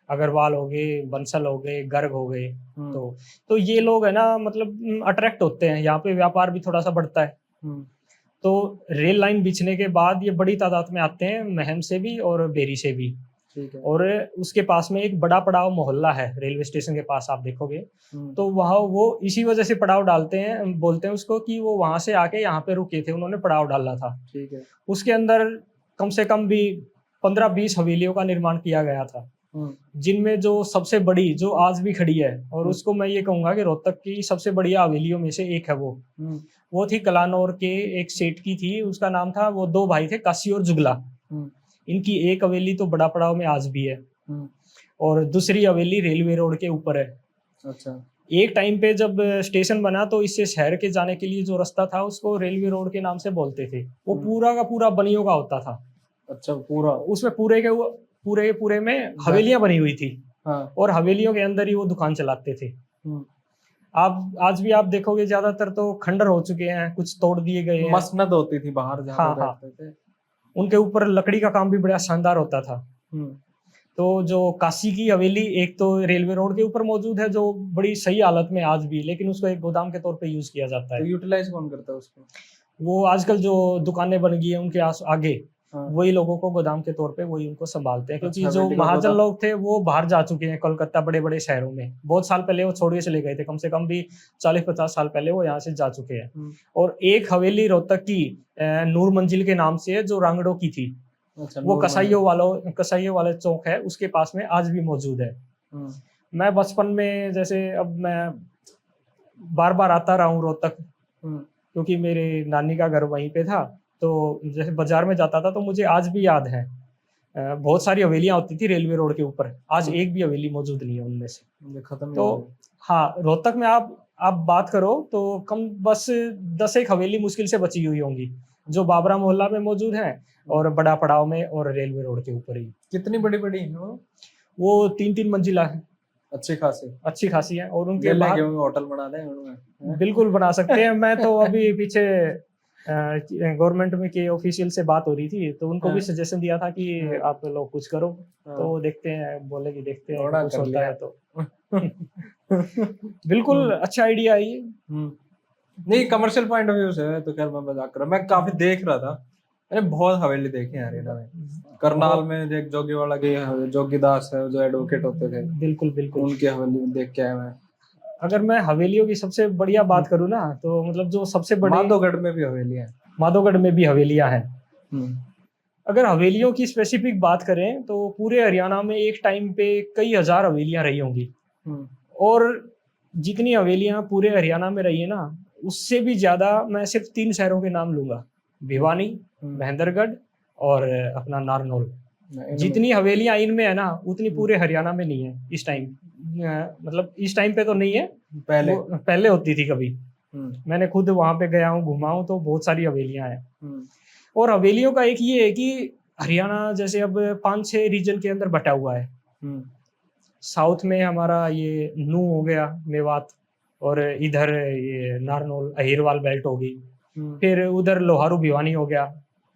अग्रवाल हो गए, बंसल हो गए, गर्ग हो गए। तो ये लोग है ना, मतलब अट्रैक्ट होते हैं, यहाँ पे व्यापार भी थोड़ा सा बढ़ता है। तो रेल लाइन बिछने के बाद ये बड़ी तादाद में आते हैं, महम से भी और बेरी से भी। ठीक है। और उसके पास में एक बड़ा पड़ाव मोहल्ला है, रेलवे स्टेशन के पास, आप देखोगे तो वहाँ वो इसी वजह से पड़ाव डालते हैं, बोलते हैं उसको कि वो वहां से आके यहाँ पे रुके थे, उन्होंने पड़ाव डाला था। ठीक है। उसके अंदर कम से कम भी 15-20 हवेलियों का निर्माण किया गया था, जिनमें जो सबसे बड़ी, जो आज भी खड़ी है, और उसको मैं ये कहूंगा कि रोहतक की सबसे बढ़िया हवेलियों में से एक है, वो थी कलानौर के एक सेठ की थी, उसका नाम था, वो दो भाई थे, काशी और जुगला। इनकी एक हवेली तो बड़ा पड़ाव में आज भी है, और दूसरी हवेली रेलवे रोड के ऊपर है। अच्छा। एक टाइम पे जब स्टेशन बना, तो इससे शहर के जाने के लिए जो रास्ता था, उसको रेलवे रोड के नाम से बोलते थे। वो पूरा का पूरा बनियों का होता था। अच्छा, पूरा उसमें पूरे में हवेलियां बनी हुई थी। हाँ। और हवेलियों के अंदर ही वो दुकान चलाते थे। आप आज भी आप देखोगे, ज्यादातर तो खंडर हो चुके हैं, कुछ तोड़ दिए गए हैं। मसनद होती थी बाहर जहाँ पे बैठते थे, उनके ऊपर लकड़ी का काम भी बड़ा शानदार होता था। तो जो काशी की हवेली, एक तो रेलवे रोड के ऊपर मौजूद है, जो बड़ी सही हालत में आज भी, लेकिन उसको एक गोदाम के तौर पे यूज किया जाता है। तो यूटिलाइज कौन करता है उसको? वो आजकल जो दुकानें बन गई है उनके आगे, वही लोगों को गोदाम के तौर पे वही उनको संभालते हैं, क्योंकि जो महाजन लोग थे वो बाहर जा चुके हैं, कोलकाता, बड़े बड़े शहरों में। बहुत साल पहले वो छोड़ के चले गए थे, कम से कम भी 40-50 साल पहले वो यहाँ से जा चुके हैं। और एक हवेली रोहतक की नूर मंजिल के नाम से है, जो रांगड़ों की थी। अच्छा, वो कसाईयों वाले चौक है, उसके पास में आज भी मौजूद है। मैं बचपन में, जैसे अब मैं बार बार आता रहा हूँ रोहतक, क्योंकि मेरे नानी का घर वहीं पे था, तो जैसे बाजार में जाता था तो मुझे आज भी याद है, बहुत सारी हवेलियां होती थी रेलवे रोड के ऊपर, आज एक भी हवेली मौजूद नहीं है उनमें से, खत्म। तो हाँ, रोहतक में आप बात करो तो कम बस 10 हवेली मुश्किल से बची हुई होंगी, जो बाबरा मोहल्ला में मौजूद है, और बड़ा पड़ाव में, और रेलवे रोड के ऊपर ही। कितनी बड़ी बड़ी है वो 3-3 मंजिला है, अच्छी खासी है। और उनके बाहर होटल बना दें, बिल्कुल बना सकते हैं। मैं तो अभी पीछे गवर्नमेंट में के ऑफिशियल से बात हो रही थी, तो उनको भी सजेशन दिया था कि आप लोग कुछ करो, तो देखते हैं, बोले कि देखते हैं कुछ होता है तो। बिल्कुल अच्छा आइडिया है ये। नहीं, कमर्शियल पॉइंट ऑफ व्यू से तो खैर मैं मजाक कर रहा हूं, मैं काफी देख रहा था, मैंने बहुत हवेली देखी है हरियाणा में। करनाल में एक जोगीवाड़ा के जोगीदास है, जो एडवोकेट होते थे, बिल्कुल उनकी हवेली देख के आया मैं। अगर मैं हवेलियों की सबसे बढ़िया बात करूँ ना, तो मतलब जो सबसे बड़ी, माधोगढ़ में भी हवेलियां हैं। अगर हवेलियों की स्पेसिफिक बात करें तो पूरे हरियाणा में एक टाइम पे कई हजार हवेलियां रही होंगी। और जितनी हवेलियां पूरे हरियाणा में रही है ना, उससे भी ज्यादा मैं सिर्फ 3 शहरों के नाम लूंगा, भिवानी, महेंद्रगढ़ और अपना नारनौल। जितनी हवेलियां इनमें है ना, उतनी पूरे हरियाणा में नहीं है इस टाइम। मतलब इस टाइम पे तो नहीं है, पहले होती थी कभी। मैंने खुद वहां पे गया हूँ, घुमा हूँ, तो बहुत सारी हवेलियां हैं। और हवेलियों का एक ये है कि हरियाणा जैसे अब 5-6 रीजन के अंदर बटा हुआ है। साउथ में हमारा ये नू हो गया, मेवात, और इधर ये नारनौल अहिरवाल बेल्ट होगी, फिर उधर लोहारू भिवानी हो गया,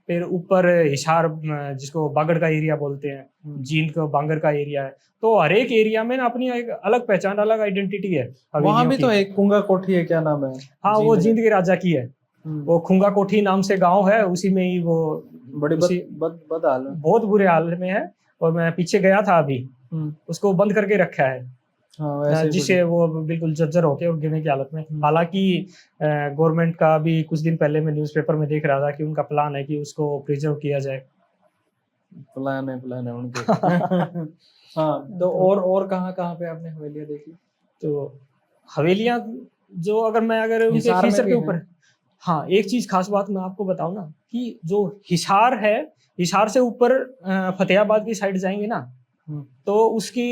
फिर ऊपर हिसार जिसको बागड़ का एरिया बोलते हैं, जींद का बांगर का एरिया है। तो हर एक एरिया में ना अपनी एक अलग पहचान, अलग आइडेंटिटी है। वहां भी तो एक कुंगा कोठी है, क्या नाम है? हाँ, वो जींद के राजा की है। वो खुंगा कोठी नाम से गांव है, उसी में ही वो बड़ी बद हाल में, बहुत बुरे हाल में है। और मैं पीछे गया था अभी, उसको बंद करके रखा है। हाँ, जिसे वो बिल्कुल जर्जर होके और गिरने की हालत में। हालांकि गवर्नमेंट का भी कुछ दिन पहले मैं न्यूज़पेपर में देख रहा था कि उनका प्लान है कि उसको प्रिजर्व किया जाए। प्लान है उनके। हाँ, तो और कहाँ पे आपने हवेलियां देखी? तो हवेलियां जो अगर उनके फीचर के ऊपर, हाँ, एक चीज खास बात मैं आपको बताऊं ना, कि जो हिसार है, हिसार से ऊपर फतेहाबाद की साइड जाएंगे ना, तो उसकी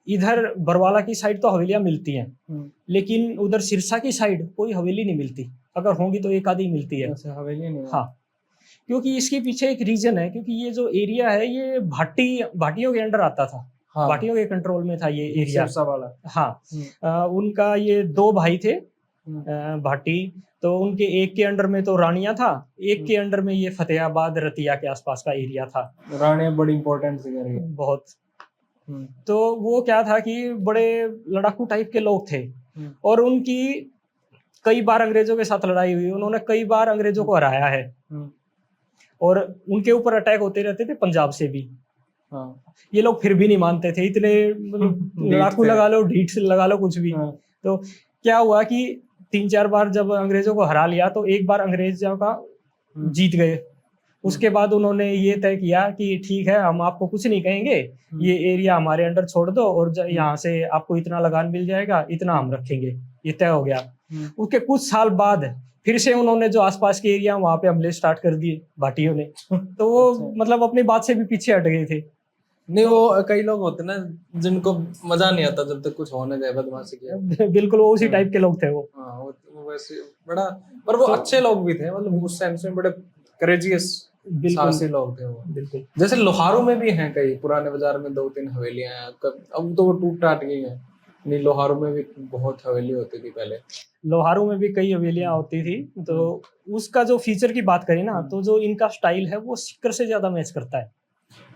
इधर बरवाला की साइड तो हवेलियां मिलती हैं, लेकिन उधर सिरसा की साइड कोई हवेली नहीं मिलती। अगर होंगी तो एक आधी मिलती है। अच्छा, हवेली नहीं है। हाँ, क्योंकि इसके पीछे एक रीजन है, क्योंकि ये जो एरिया है ये भाटियों के अंडर आता था। हाँ, भाटियों के कंट्रोल में था ये एरिया, सिरसा वाला। हाँ, उनका ये 2 भाई थे भाटी, तो उनके एक के अंडर में तो रानिया था, एक के अंडर में ये फतेहाबाद रतिया के आसपास का एरिया था। रानिया बड़ी इंपॉर्टेंट सी बहुत। तो वो क्या था कि बड़े लड़ाकू टाइप के लोग थे, और उनकी कई बार अंग्रेजों के साथ लड़ाई हुई, उन्होंने कई बार अंग्रेजों को हराया है। और उनके ऊपर अटैक होते रहते थे पंजाब से भी। हाँ, ये लोग फिर भी नहीं मानते थे, इतने लड़ाकू लगा लो, ढीठ से लगा लो, कुछ भी। तो क्या हुआ कि 3-4 बार जब अंग्रेजों को हरा लिया, तो एक बार अंग्रेजों का जीत गए। उसके बाद उन्होंने ये तय किया कि ठीक है, हम आपको कुछ नहीं कहेंगे, ये एरिया हमारे अंडर छोड़ दो, और यहाँ से आपको इतना लगान मिल जाएगा, इतना हम रखेंगे। ये तय हो गया। उसके कुछ साल बाद फिर से उन्होंने जो आसपास के एरिया वहां पे हमले स्टार्ट कर दिए भाटियों ने। तो वो मतलब अपनी बात से भी पीछे हट गए थे। नहीं, वो कई लोग होते ना जिनको मजा नहीं आता जब तक कुछ होने जाए, बदमाशी किया। बिल्कुल, वो उसी टाइप के लोग थे वो। हाँ, वो वैसे बड़ा, पर वो अच्छे लोग भी थे, मतलब उस सेंस में बड़े करेजियस, साहसी लोग थे वो। बिल्कुल। जैसे लोहारू में भी हैं कई, पुराने बाजार में 2-3 हवेलियां हैं, अब तो वो टूट टाट गई हैं। नहीं, लोहारू में भी बहुत हवेली होती थी पहले। लोहारू में भी कई हवेलियां होती थी। तो उसका जो फीचर की बात करें ना, तो जो इनका स्टाइल है वो सिक्कर से ज्यादा मैच करता है।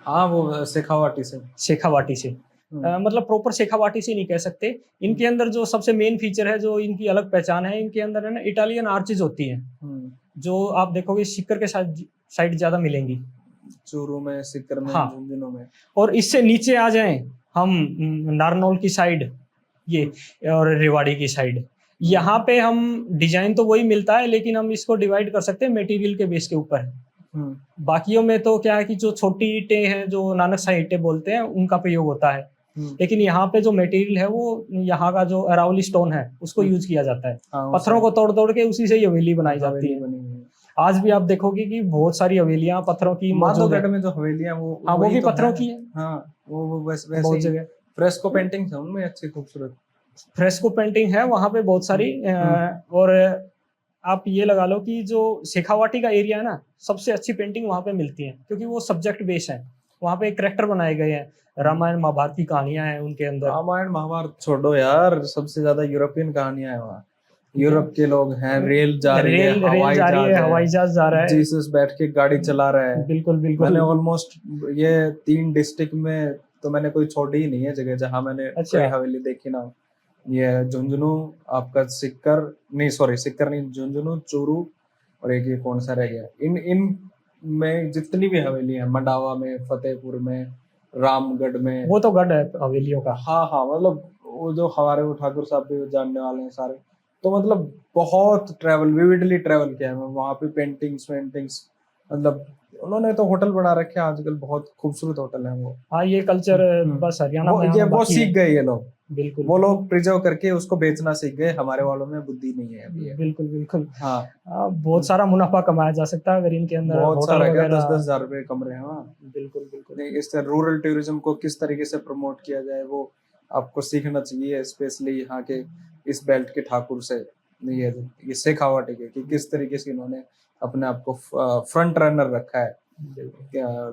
हाँ, वो शेखावाटी से मतलब प्रॉपर शेखावाटी से नहीं कह सकते। इनके अंदर जो सबसे मेन फीचर है, जो इनकी अलग पहचान है, इनके अंदर है ना इटालियन आर्चेज होती हैं, जो आप देखोगे सिक्कर के साइड ज्यादा मिलेंगी, चूरू में, सिक्कर में, हाँ, झुंझुनू में। और इससे नीचे आ जाएं हम नारनौल की साइड ये, और रेवाड़ी की साइड, यहाँ पे हम डिजाइन तो वही मिलता है, लेकिन हम इसको डिवाइड कर सकते हैं मटेरियल के बेस के ऊपर। बाकियों में तो क्या है कि जो छोटी ईंटें हैं, जो नानक शाही ईंटें बोलते हैं, उनका प्रयोग होता है। लेकिन यहाँ पे जो मटेरियल है वो यहाँ का जो अरावली स्टोन है उसको यूज किया जाता है। पत्थरों को तोड़ तोड़ के उसी से ही हवेली बनाई जाती है। आज भी आप देखोगे कि बहुत सारी हवेलियां पत्थरों की मौजूद है। में जो हवेलियां वो भी तो पत्थरों की है। हाँ, वो वैसे बहुत जगह फ्रेस्को पेंटिंग है उनमें, अच्छी खूबसूरत फ्रेस्को पेंटिंग है वहां पे बहुत सारी। और आप ये लगा लो कि जो शेखावाटी का एरिया है ना, सबसे अच्छी पेंटिंग वहां पे मिलती है, क्योंकि वो सब्जेक्ट बेस है। वहां पे कैरेक्टर बनाए गए हैं, रामायण महाभारत की कहानियां हैं उनके अंदर। रामायण महाभारत छोड़ो यार, सबसे ज्यादा यूरोपियन कहानियां हैं वहाँ। यूरोप के लोग हैं, रेल जा रही है, हवाई जहाज जा रहा है, जीसस बैठ के गाड़ी चला रहा है। बिल्कुल बिल्कुल। मैंने ऑलमोस्ट ये 3 डिस्ट्रिक्ट में तो मैंने कोई छोड़ी ही नहीं है जगह जहाँ मैंने कोई हवेली देखी ना। ये झुंझुनू, आपका सिक्कर नहीं, झुंझुनू, चूरू, और एक ये कौन सा रह गया, इन में जितनी भी हवेली है, मंडावा में, फतेहपुर में, रामगढ़ में, वो तो गढ़ है हवेलियों का। हाँ, मतलब वो जो हमारे वो ठाकुर साहब भी जानने वाले हैं सारे, तो मतलब बहुत विविडली ट्रेवल किया है मैं वहाँ पे। पेंटिंग्स मतलब उन्होंने तो होटल बना रखे हैं आजकल, बहुत खूबसूरत होटल है वो। हाँ, ये कल्चर बस हरियाणा में वो बाकी सीख है। गए ये लोग, बिल्कुल, वो लोग प्रिजर्व करके उसको बेचना सीख गए, हमारे वालों में बुद्धि नहीं है अभी। बिल्कुल, बिल्कुल। हाँ, बहुत सारा मुनाफा कमाया जा सकता है अगर इनके अंदर बहुत होटल सारा, क्या 10-10 वगैरह। हजार रुपए कमरे हैं वहाँ। बिल्कुल, बिल्कुल। नहीं, इस तरह रूरल टूरिज्म को किस तरीके से प्रमोट किया जाए वो आपको सीखना चाहिए, स्पेशली यहाँ के इस बेल्ट के ठाकुर से। ये शेखावट है कि किस तरीके से इन्होंने अपने आप को फ्रंट रनर रखा है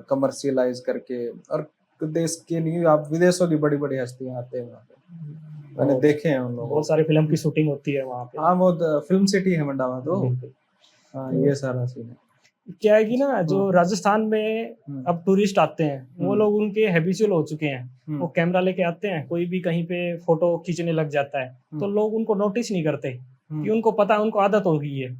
कमर्शियलाइज करके। और देश के नहीं, आप विदेशों की बड़ी बड़ी हस्तियां आते हैं वहाँ पे, मैंने देखे हैं उन लोगों बहुत सारी फिल्म की शूटिंग होती है वहाँ पे। हाँ, वो फिल्म सिटी है मंडावा तो। बिल्कुल। हाँ, ये सारा सीन है। क्या है कि ना, जो राजस्थान में अब टूरिस्ट आते हैं, वो लोग उनके हैबिचुअल हो चुके हैं। वो कैमरा लेके आते हैं, कोई भी कहीं पे फोटो खींचने लग जाता है, तो लोग उनको नोटिस नहीं करते कि उनको पता है, उनको आदत हो गई है।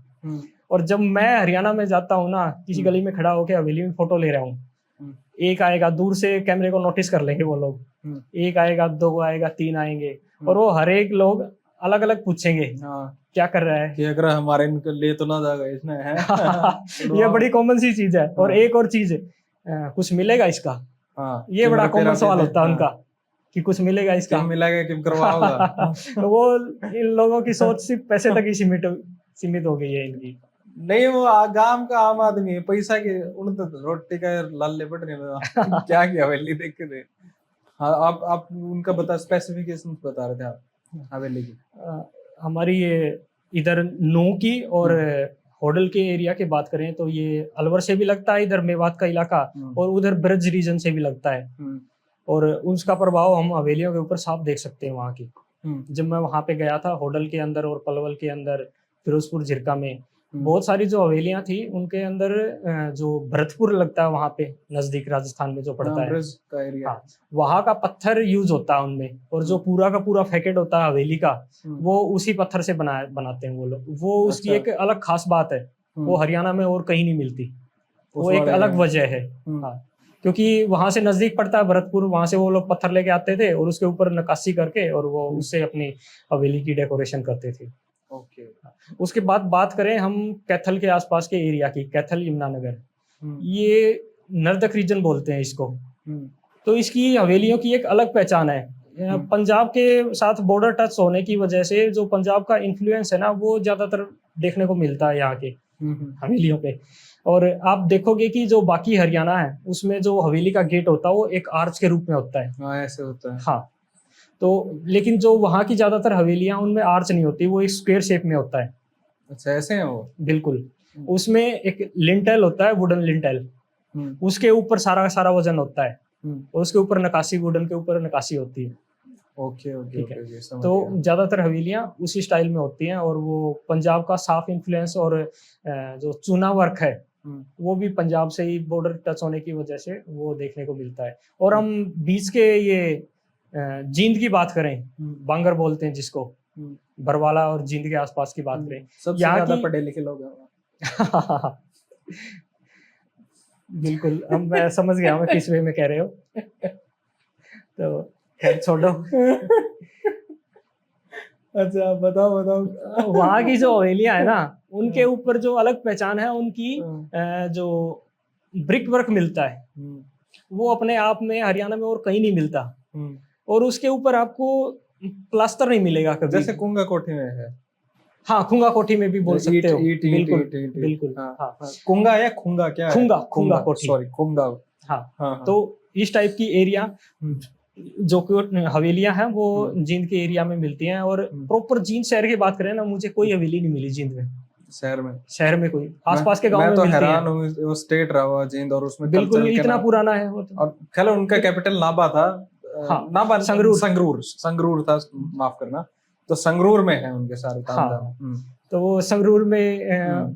और जब मैं हरियाणा में जाता हूँ ना, किसी गली में खड़ा होकर हवेली में फोटो ले रहा हूँ, एक आएगा, दूर से कैमरे को नोटिस कर लेंगे वो लोग, एक आएगा, दो आएगा, तीन आएंगे, और वो हर एक लोग अलग अलग पूछेंगे क्या कर रहा है, कि अगर हमारे इनके लिए तो ना जाएगा इसने है। ये बड़ी कॉमन सी चीज है। और एक और चीज, कुछ मिलेगा इसका, ये बड़ा कॉमन सवाल होता है उनका, कि कुछ मिलेगा इसका, क्यों मिलेगा, क्यों करवाओगा। वो इन लोगों की सोच सिर्फ पैसे तक ही सीमित हो गई है इनकी। नहीं, वो गांव का आम आदमी है, पैसा के उन तो रोटी का लाल पड़ रहे क्या किया हवेली देख के दे। हाँ, आप उनका बता, स्पेसिफिकेशन बता रहे थे आप हवेली की। हमारी ये इधर नूह की और होडल के एरिया की बात करें तो ये अलवर से भी लगता है, इधर मेवात का इलाका, और उधर ब्रज रीजन से भी लगता है। और उसका प्रभाव हम हवेलियों के ऊपर साफ देख सकते हैं वहाँ की। जब मैं वहाँ पे गया था, होडल के अंदर और पलवल के अंदर, फिरोजपुर झिरका में बहुत सारी जो हवेलियां थी, उनके अंदर जो भरतपुर लगता है वहाँ पे नजदीक राजस्थान में जो पड़ता है, का एरिया, हाँ, वहाँ का पत्थर यूज होता है उनमें, और जो पूरा का पूरा फैकेट होता है हवेली का, वो उसी पत्थर से बनाते हैं वो लोग। वो उसकी एक अलग खास बात है, वो हरियाणा में और कहीं नहीं मिलती, वो एक अलग वजह है। हाँ, क्योंकि वहां से नजदीक पड़ता है भरतपुर, वहां से वो लोग पत्थर लेके आते थे और उसके ऊपर नक्काशी करके और वो उससे अपनी हवेली की डेकोरेशन करते थे। ओके। उसके बाद बात करें हम कैथल के आसपास के एरिया की, कैथल यमुनानगर, ये नर्दक रीजन बोलते हैं इसको। तो इसकी हवेलियों की एक अलग पहचान है। पंजाब के साथ बॉर्डर टच होने की वजह से जो पंजाब का इन्फ्लुएंस है ना, वो ज्यादातर देखने को मिलता है यहाँ के हवेलियों पे। और आप देखोगे कि जो बाकी हरियाणा है, उसमें जो हवेली का गेट होता है वो एक आर्च के रूप में होता है। हाँ, ऐसे होता है। हाँ, तो लेकिन जो वहाँ की ज्यादातर हवेलियां, उनमें आर्च नहीं होती, वो एक स्क्वायर शेप में होता है। अच्छा, ऐसे है वो। बिल्कुल। उसमें एक लिंटेल होता है, वुडन लिंटेल, उसके ऊपर सारा सारा वजन होता है, और उसके ऊपर नकाशी, वुडन के ऊपर नकाशी होती है। ओके ओके ओके, तो ज्यादातर हवेलियां उसी स्टाइल में होती हैं, और वो पंजाब का साफ इन्फ्लुएंस, और जो चूना वर्क है वो भी पंजाब से ही बॉर्डर टच होने की वजह से वो देखने को मिलता है। और हम बीच के ये जींद की बात करें, बांगर बोलते हैं जिसको, बरवाला और जींद के आसपास की बात करें, सबसे ज्यादा पढ़े लिखे लोग हैं। बिल्कुल, अब मैं समझ गया मैं किस वे में कह रहे हो, तो खैर छोड़ो। अच्छा, बताओ। वहाँ की जो हवेलियां है ना, उनके ऊपर जो अलग पहचान है उनकी, जो ब्रिक वर्क मिलता है, वो अपने आप में हरियाणा में और कहीं नहीं मिलता। और उसके ऊपर आपको प्लास्टर नहीं मिलेगा कभी, जैसे कुंगा कोठी में है। हाँ, खुंगा कोठी में भी बोल सकते हो। बिल्कुल बिल्कुल। हाँ, खुंगा या खुंगा क्या है? खुंगा कोठी, सॉरी, खुंगा। हाँ। तो इस टाइप की एरिया जो हवेलियां हैं वो जींद के एरिया में मिलती हैं। और प्रॉपर जींद शहर की बात करें ना, मुझे कोई हवेली नहीं मिली जींद में, शहर में कोई, आसपास के गांव में मिलती है। मैं तो हैरान हूँ, वो स्टेट रहा हुआ जींद, और उसमें बिल्कुल इतना पुराना है वो। और खैर उनका कैपिटल नाबा था। हाँ, नाबा, संगरूर था, माफ करना। तो संगरूर में है उनके सारे तामझाम। तो वो संगरूर में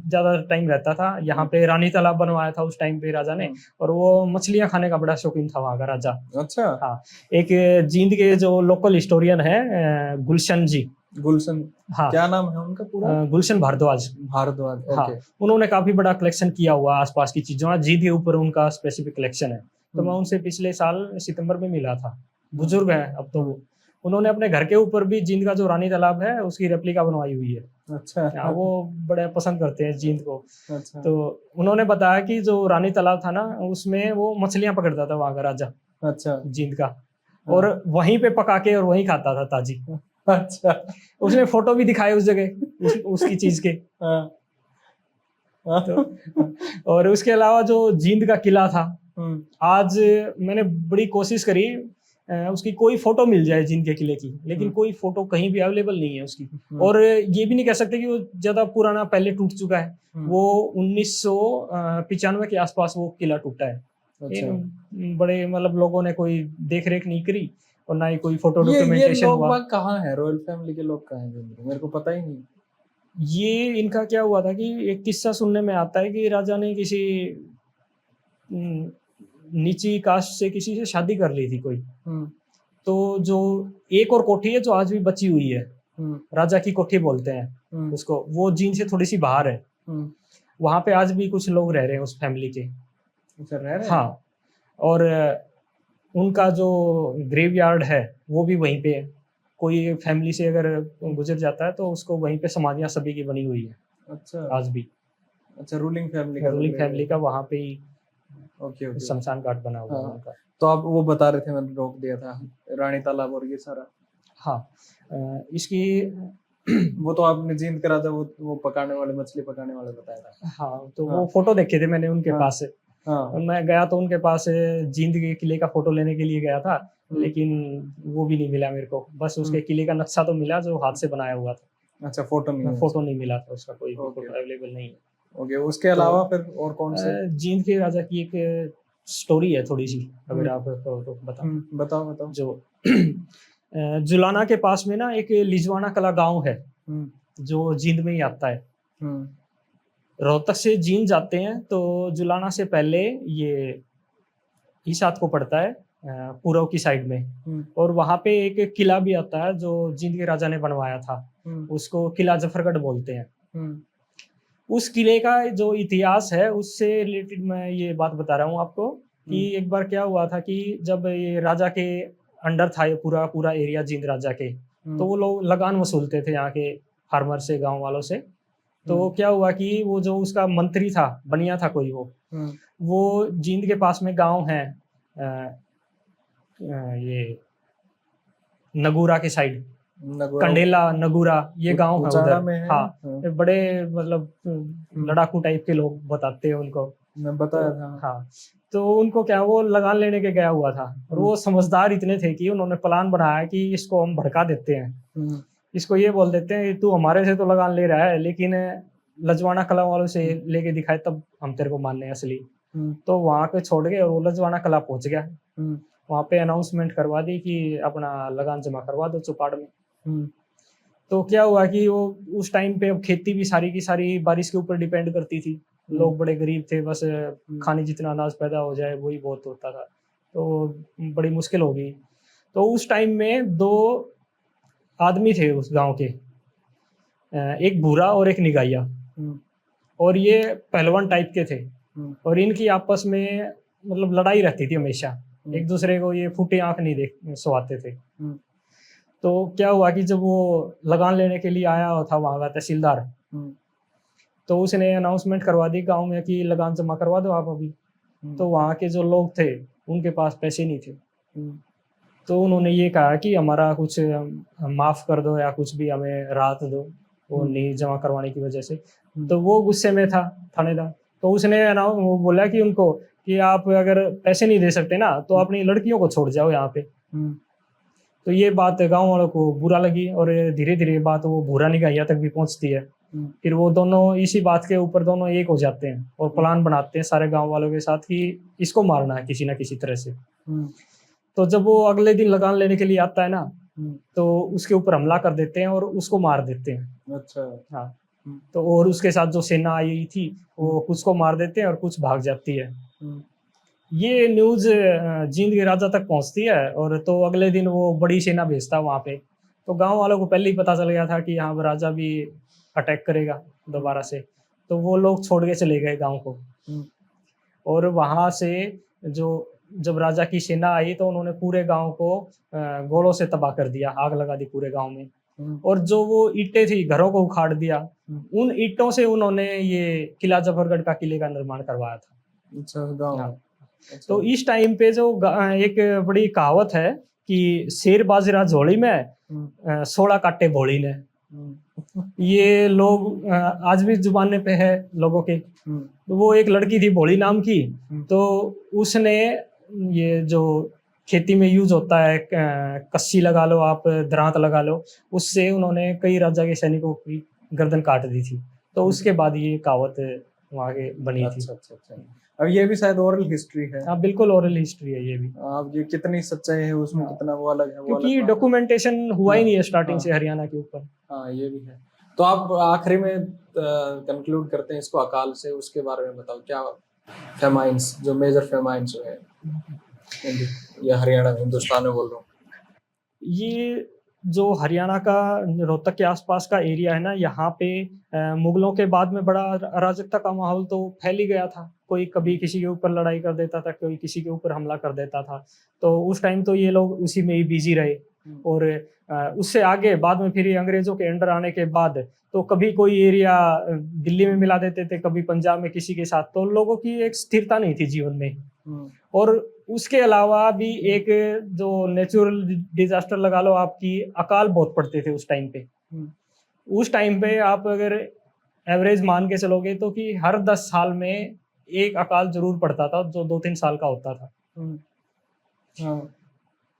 ज्यादा टाइम रहता था। यहाँ पे रानी तालाब बनवाया था उस टाइम पे राजा ने, और वो मछलियां खाने का बड़ा शौकीन था वहाँ का राजा। अच्छा। हाँ, एक जींद के जो लोकल हिस्टोरियन है गुलशन जी, हाँ, क्या नाम है उनका पूरा? गुलशन भारद्वाज। हाँ, उन्होंने काफी बड़ा कलेक्शन किया हुआ आसपास की चीजों, जींद के ऊपर उनका स्पेसिफिक कलेक्शन है। तो मैं उनसे पिछले साल सितंबर में मिला था, बुजुर्ग है अब तो वो। उन्होंने अपने घर के ऊपर भी जींद का जो रानी तालाब है उसकी रेप्लिका बनवाई हुई है। अच्छा। हाँ, वो बड़े पसंद करते हैं जींद को। अच्छा। तो उन्होंने बताया कि जो रानी तालाब था ना उसमें वो मछलियां पकड़ता था वहां का राजा अच्छा। जींद का, और वहीं पे पका के और वहीं खाता था ताजी। अच्छा। उसने फोटो भी दिखाए उस जगह उसकी चीज के। हाँ। तो और उसके अलावा जो जींद का किला था, आज मैंने बड़ी कोशिश करी उसकी कोई फोटो मिल जाए जींद के किले की, लेकिन कोई फोटो कहीं भी अवेलेबल नहीं है उसकी। और ये भी नहीं कह सकते कि वो ज्यादा पुराना पहले टूट चुका है। वो 1995 के आसपास वो किला टूटा है। अच्छा। बड़े मतलब लोगों ने कोई देख रेख नहीं करी और ना ही कोई फोटो ये डॉक्यूमेंटेशन लोग हुआ। बाग कहाँ है, रॉयल फैमिली के लोग कहाँ हैं? मेरे को पता ही नहीं। ये इनका क्या हुआ था कि एक किस्सा सुनने में आता है कि राजा ने किसी नीची कास्ट से किसी से शादी कर ली थी कोई। तो जो एक और कोठी है जो आज भी बची हुई है, राजा की कोठी बोलते हैं उसको, वो जींद से थोड़ी सी बाहर है। वहां पे आज भी कुछ लोग रह रहे हैं उस फैमिली के। रह रहे हैं? हाँ, और उनका जो ग्रेवयार्ड है वो भी वहीं पे है। कोई फैमिली से अगर गुजर जाता है तो उसको वहीं पे समाधियां सभी की बनी हुई है। अच्छा। आज भी। अच्छा, रूलिंग फैमिली का वहां पे ही ओके शमशान घाट बना हुआ है उनका। तो आप वो बता रहे थे, मैंने रोक दिया था, रानी तालाब और ये सारा। हाँ, इसकी वो तो आपने जींद करा था, वो पकाने वाले, मछली पकाने वाले बताया था। हाँ, तो वो फोटो देखे थे मैंने उनके पास से। हाँ। मैं गया तो उनके पास जींद के किले का फोटो लेने के लिए गया था, लेकिन वो भी नहीं मिला मेरे को। बस उसके किले का नक्शा तो मिला जो हाथ से बनाया हुआ था। अच्छा, फोटो नहीं मिला था उसका, कोई फोटो अवेलेबल नहीं है। ओके, उसके अलावा फिर और कौन से? जींद के राजा की एक स्टोरी है थोड़ी सी, अगर आप तो बताओ। जो जुलाना के पास में ना एक लिजवाना कला गांव है जो जींद में ही आता है। रोहतक से जींद जाते हैं तो जुलाना से पहले ये ईसात को पड़ता है पूर्व की साइड में, और वहां पे एक किला भी आता है जो जींद के राजा ने बनवाया था। उसको किला जफरगढ़ बोलते हैं। उस किले का जो इतिहास है उससे रिलेटेड मैं ये बात बता रहा हूँ आपको कि एक बार क्या हुआ था कि जब ये राजा के अंडर था ये पूरा एरिया जींद राजा के, तो वो लोग लगान वसूलते थे यहाँ के फार्मर से, गांव वालों से। तो क्या हुआ कि वो जो उसका मंत्री था, बनिया था कोई, वो जींद के पास में गांव है ये नगूरा के साइड, कंडेला नगूरा, ये गांव है उधर। हाँ, बड़े मतलब लड़ाकू टाइप के लोग बताते हैं उनको, मैं बताया था। हाँ, तो उनको क्या, वो लगान लेने के गया हुआ था और वो समझदार इतने थे कि उन्होंने प्लान बनाया कि इसको हम भड़का देते हैं। इसको ये बोल देते हैं तू हमारे से तो लगान ले रहा है, लेकिन लजवाना कला वालों से लेके दिखाए तब हम तेरे को मानने असली। तो वहां पे छोड़ गए और वो लजवाना कला पहुंच गया। वहां पे अनाउंसमेंट करवा दी कि अपना लगान जमा करवा दो चौपाड़ में। तो क्या हुआ कि वो उस टाइम पे अब खेती भी सारी की सारी बारिश के ऊपर डिपेंड करती थी। लोग बड़े गरीब थे, बस खाने जितना अनाज पैदा हो जाए वही बहुत होता था, तो बड़ी मुश्किल हो गई। तो उस टाइम में दो आदमी थे उस गांव के, एक भूरा और एक निगाइया, और ये पहलवान टाइप के थे। और इनकी आपस में मतलब लड़ाई रहती थी हमेशा, एक दूसरे को ये फूटे आंख नहीं देख सुहाते थे। तो क्या हुआ कि जब वो लगान लेने के लिए आया था वहां का तहसीलदार, तो उसने अनाउंसमेंट करवा दी गांव में कि लगान जमा करवा दो आप अभी। तो वहां के जो लोग थे उनके पास पैसे नहीं थे, तो उन्होंने ये कहा कि हमारा कुछ माफ कर दो या कुछ भी हमें राहत दो, वो नहीं जमा करवाने की वजह से। तो वो गुस्से में था थानेदार, तो उसने वो बोला कि उनको कि आप अगर पैसे नहीं दे सकते ना तो अपनी लड़कियों को छोड़ जाओ यहाँ पे। तो ये बात गांव वालों को बुरा लगी और धीरे धीरे बात वो भूरा निगाहिया तक भी पहुंचती है। फिर वो दोनों इसी बात के ऊपर दोनों एक हो जाते हैं और प्लान बनाते हैं सारे गांव वालों के साथ कि इसको मारना है किसी ना किसी तरह से। तो जब वो अगले दिन लगान लेने के लिए आता है ना, तो उसके ऊपर हमला कर देते हैं और उसको मार देते हैं। अच्छा। हाँ, तो और उसके साथ जो सेना आई थी वो कुछ को मार देते हैं और कुछ भाग जाती है। ये न्यूज जींद के राजा तक पहुंचती है, और तो अगले दिन वो बड़ी सेना भेजता है वहां पे। तो गांव वालों को पहले ही पता चल गया था कि यहाँ पर राजा भी अटैक करेगा दोबारा से, तो वो लोग छोड़ के चले गए गांव को। और वहां से जो जब राजा की सेना आई तो उन्होंने पूरे गांव को गोलों से तबाह कर दिया, आग लगा दी पूरे गांव में। और जो वो ईंटें थी घरों को उखाड़ दिया, उन ईंटों से उन्होंने ये किला जफरगढ़ का किले का निर्माण करवाया था। अच्छा, गाँव। हाँ। अच्छा। तो इस टाइम पे जो एक बड़ी कहावत है कि शेर बाजरा झोली में 16 काटे भोली ने, ये लोग आज भी जुबान पे है लोगों के। तो वो एक लड़की थी भोली नाम की, तो उसने ये जो खेती में यूज होता है कस्सी लगा लो आप, दरांत लगा लो, उससे उन्होंने कई राजा के सैनिकों की गर्दन काट दी थी। तो उसके बाद ये कहावत वहाँ के बनी थी। अच्छा। अब ये भी शायद ओरल हिस्ट्री है। हाँ बिल्कुल ओरल हिस्ट्री है ये भी। अब ये कितनी सच्चाई है उसमें, कितना वो अलग है, वो क्योंकि अलग बात है। डॉक्यूमेंटेशन हुआ ही नहीं है स्टार्टिंग से हरियाणा के ऊपर। हाँ ये भी है। तो आप आखिरी में कंक्लूड करते हैं इसको अकाल से, उसके बारे में बताओ क्या फेमाइंस, जो मेजर फेमाइंस है या हरियाणा हिंदुस्तान में बोल रहा हूँ। ये जो हरियाणा का रोहतक के आसपास का एरिया है ना, यहाँ पे मुगलों के बाद में बड़ा अराजकता का माहौल तो फैल ही गया था। कोई कभी किसी के ऊपर लड़ाई कर देता था, कोई किसी के ऊपर हमला कर देता था। तो उस टाइम तो ये लोग उसी में ही बिजी रहे। और उससे आगे बाद में फिर अंग्रेजों के अंडर आने के बाद तो कभी कोई एरिया दिल्ली में मिला देते थे, कभी पंजाब में किसी के साथ। तो लोगों की एक स्थिरता नहीं थी जीवन में। और उसके अलावा भी एक जो नेचुरल डिजास्टर लगा लो आपकी, अकाल बहुत पड़ते थे उस टाइम पे। उस टाइम पे आप अगर एवरेज मान के चलोगे तो कि हर 10 साल में एक अकाल जरूर पड़ता था, जो 2-3 साल का होता था।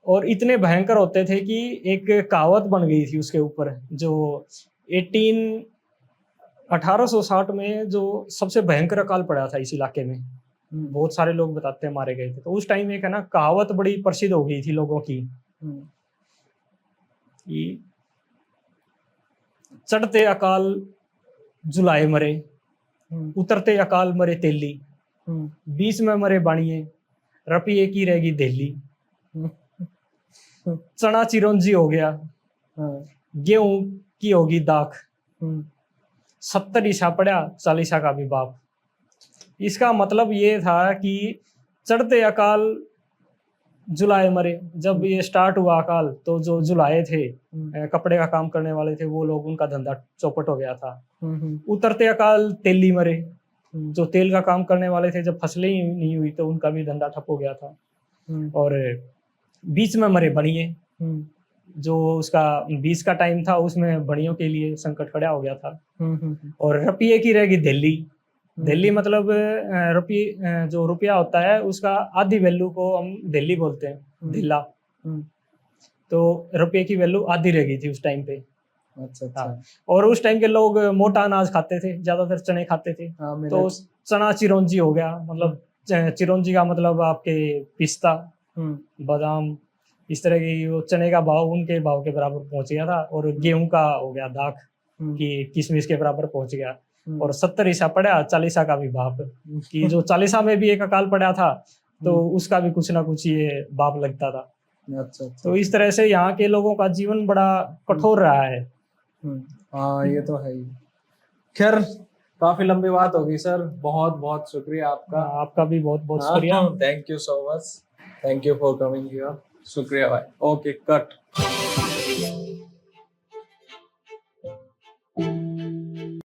और इतने भयंकर होते थे कि एक कहावत बन गई थी उसके ऊपर, जो 1860 में जो सबसे भयंकर अकाल पड़ा था इस इलाके में, बहुत सारे लोग बताते हैं मारे गए थे। तो उस टाइम एक है ना कहावत बड़ी प्रसिद्ध हो गई थी लोगों की, चढ़ते अकाल जुलाए मरे, उतरते अकाल मरे तेली, बीच में मरे बाणिये, रपिए की रहेगी देली, चना चिरौंजी हो गया, गेहूं की होगी दाख, 70 ईसा पड़ा 40 का भी बाप। इसका मतलब ये था कि चढ़ते अकाल जुलाए मरे। जब ये स्टार्ट हुआ अकाल तो जो जुलाए थे, कपड़े का काम करने वाले थे, वो लोग, उनका धंधा चौपट हो गया था। उतरते अकाल तेली मरे, जो तेल का काम करने वाले थे, जब फसलें ही नहीं हुई तो उनका भी धंधा ठप हो गया था। और बीच में मरे बनिए, जो उसका बीच का टाइम था उसमें बनियों के लिए संकट खड़ा हो गया था। और रपिए की रहेगी दिल्ली। दिल्ली मतलब रुपये, जो रुपया होता है उसका आधी वैल्यू को हम दिल्ली बोलते हैं, दिल्ला। तो रुपये की वैल्यू आधी रह गई थी उस टाइम पे। अच्छा। और उस टाइम के लोग मोटा अनाज खाते थे, ज्यादातर चने खाते थे। तो चना चिरौंजी हो गया, मतलब चिरौंजी का मतलब आपके पिस्ता, बादाम, इस तरह की वो चने का भाव उनके भाव के बराबर पहुंच गया था। और गेहूं का हो गया दाख, कि किशमिश के बराबर पहुंच गया। और 70 ईसा पड़ा 40 का भी बाप, कि जो 40 में भी एक अकाल पड़ा था तो उसका भी कुछ ना कुछ ये बाप लगता था। अच्छा। तो इस तरह से यहाँ के लोगों का जीवन बड़ा कठोर रहा है। हाँ ये तो है ही। खैर काफी लंबी बात होगी सर, बहुत बहुत शुक्रिया आपका। आपका भी बहुत बहुत शुक्रिया। Thank you so much, thank you for coming here. शुक्रिया भाई। Okay cut.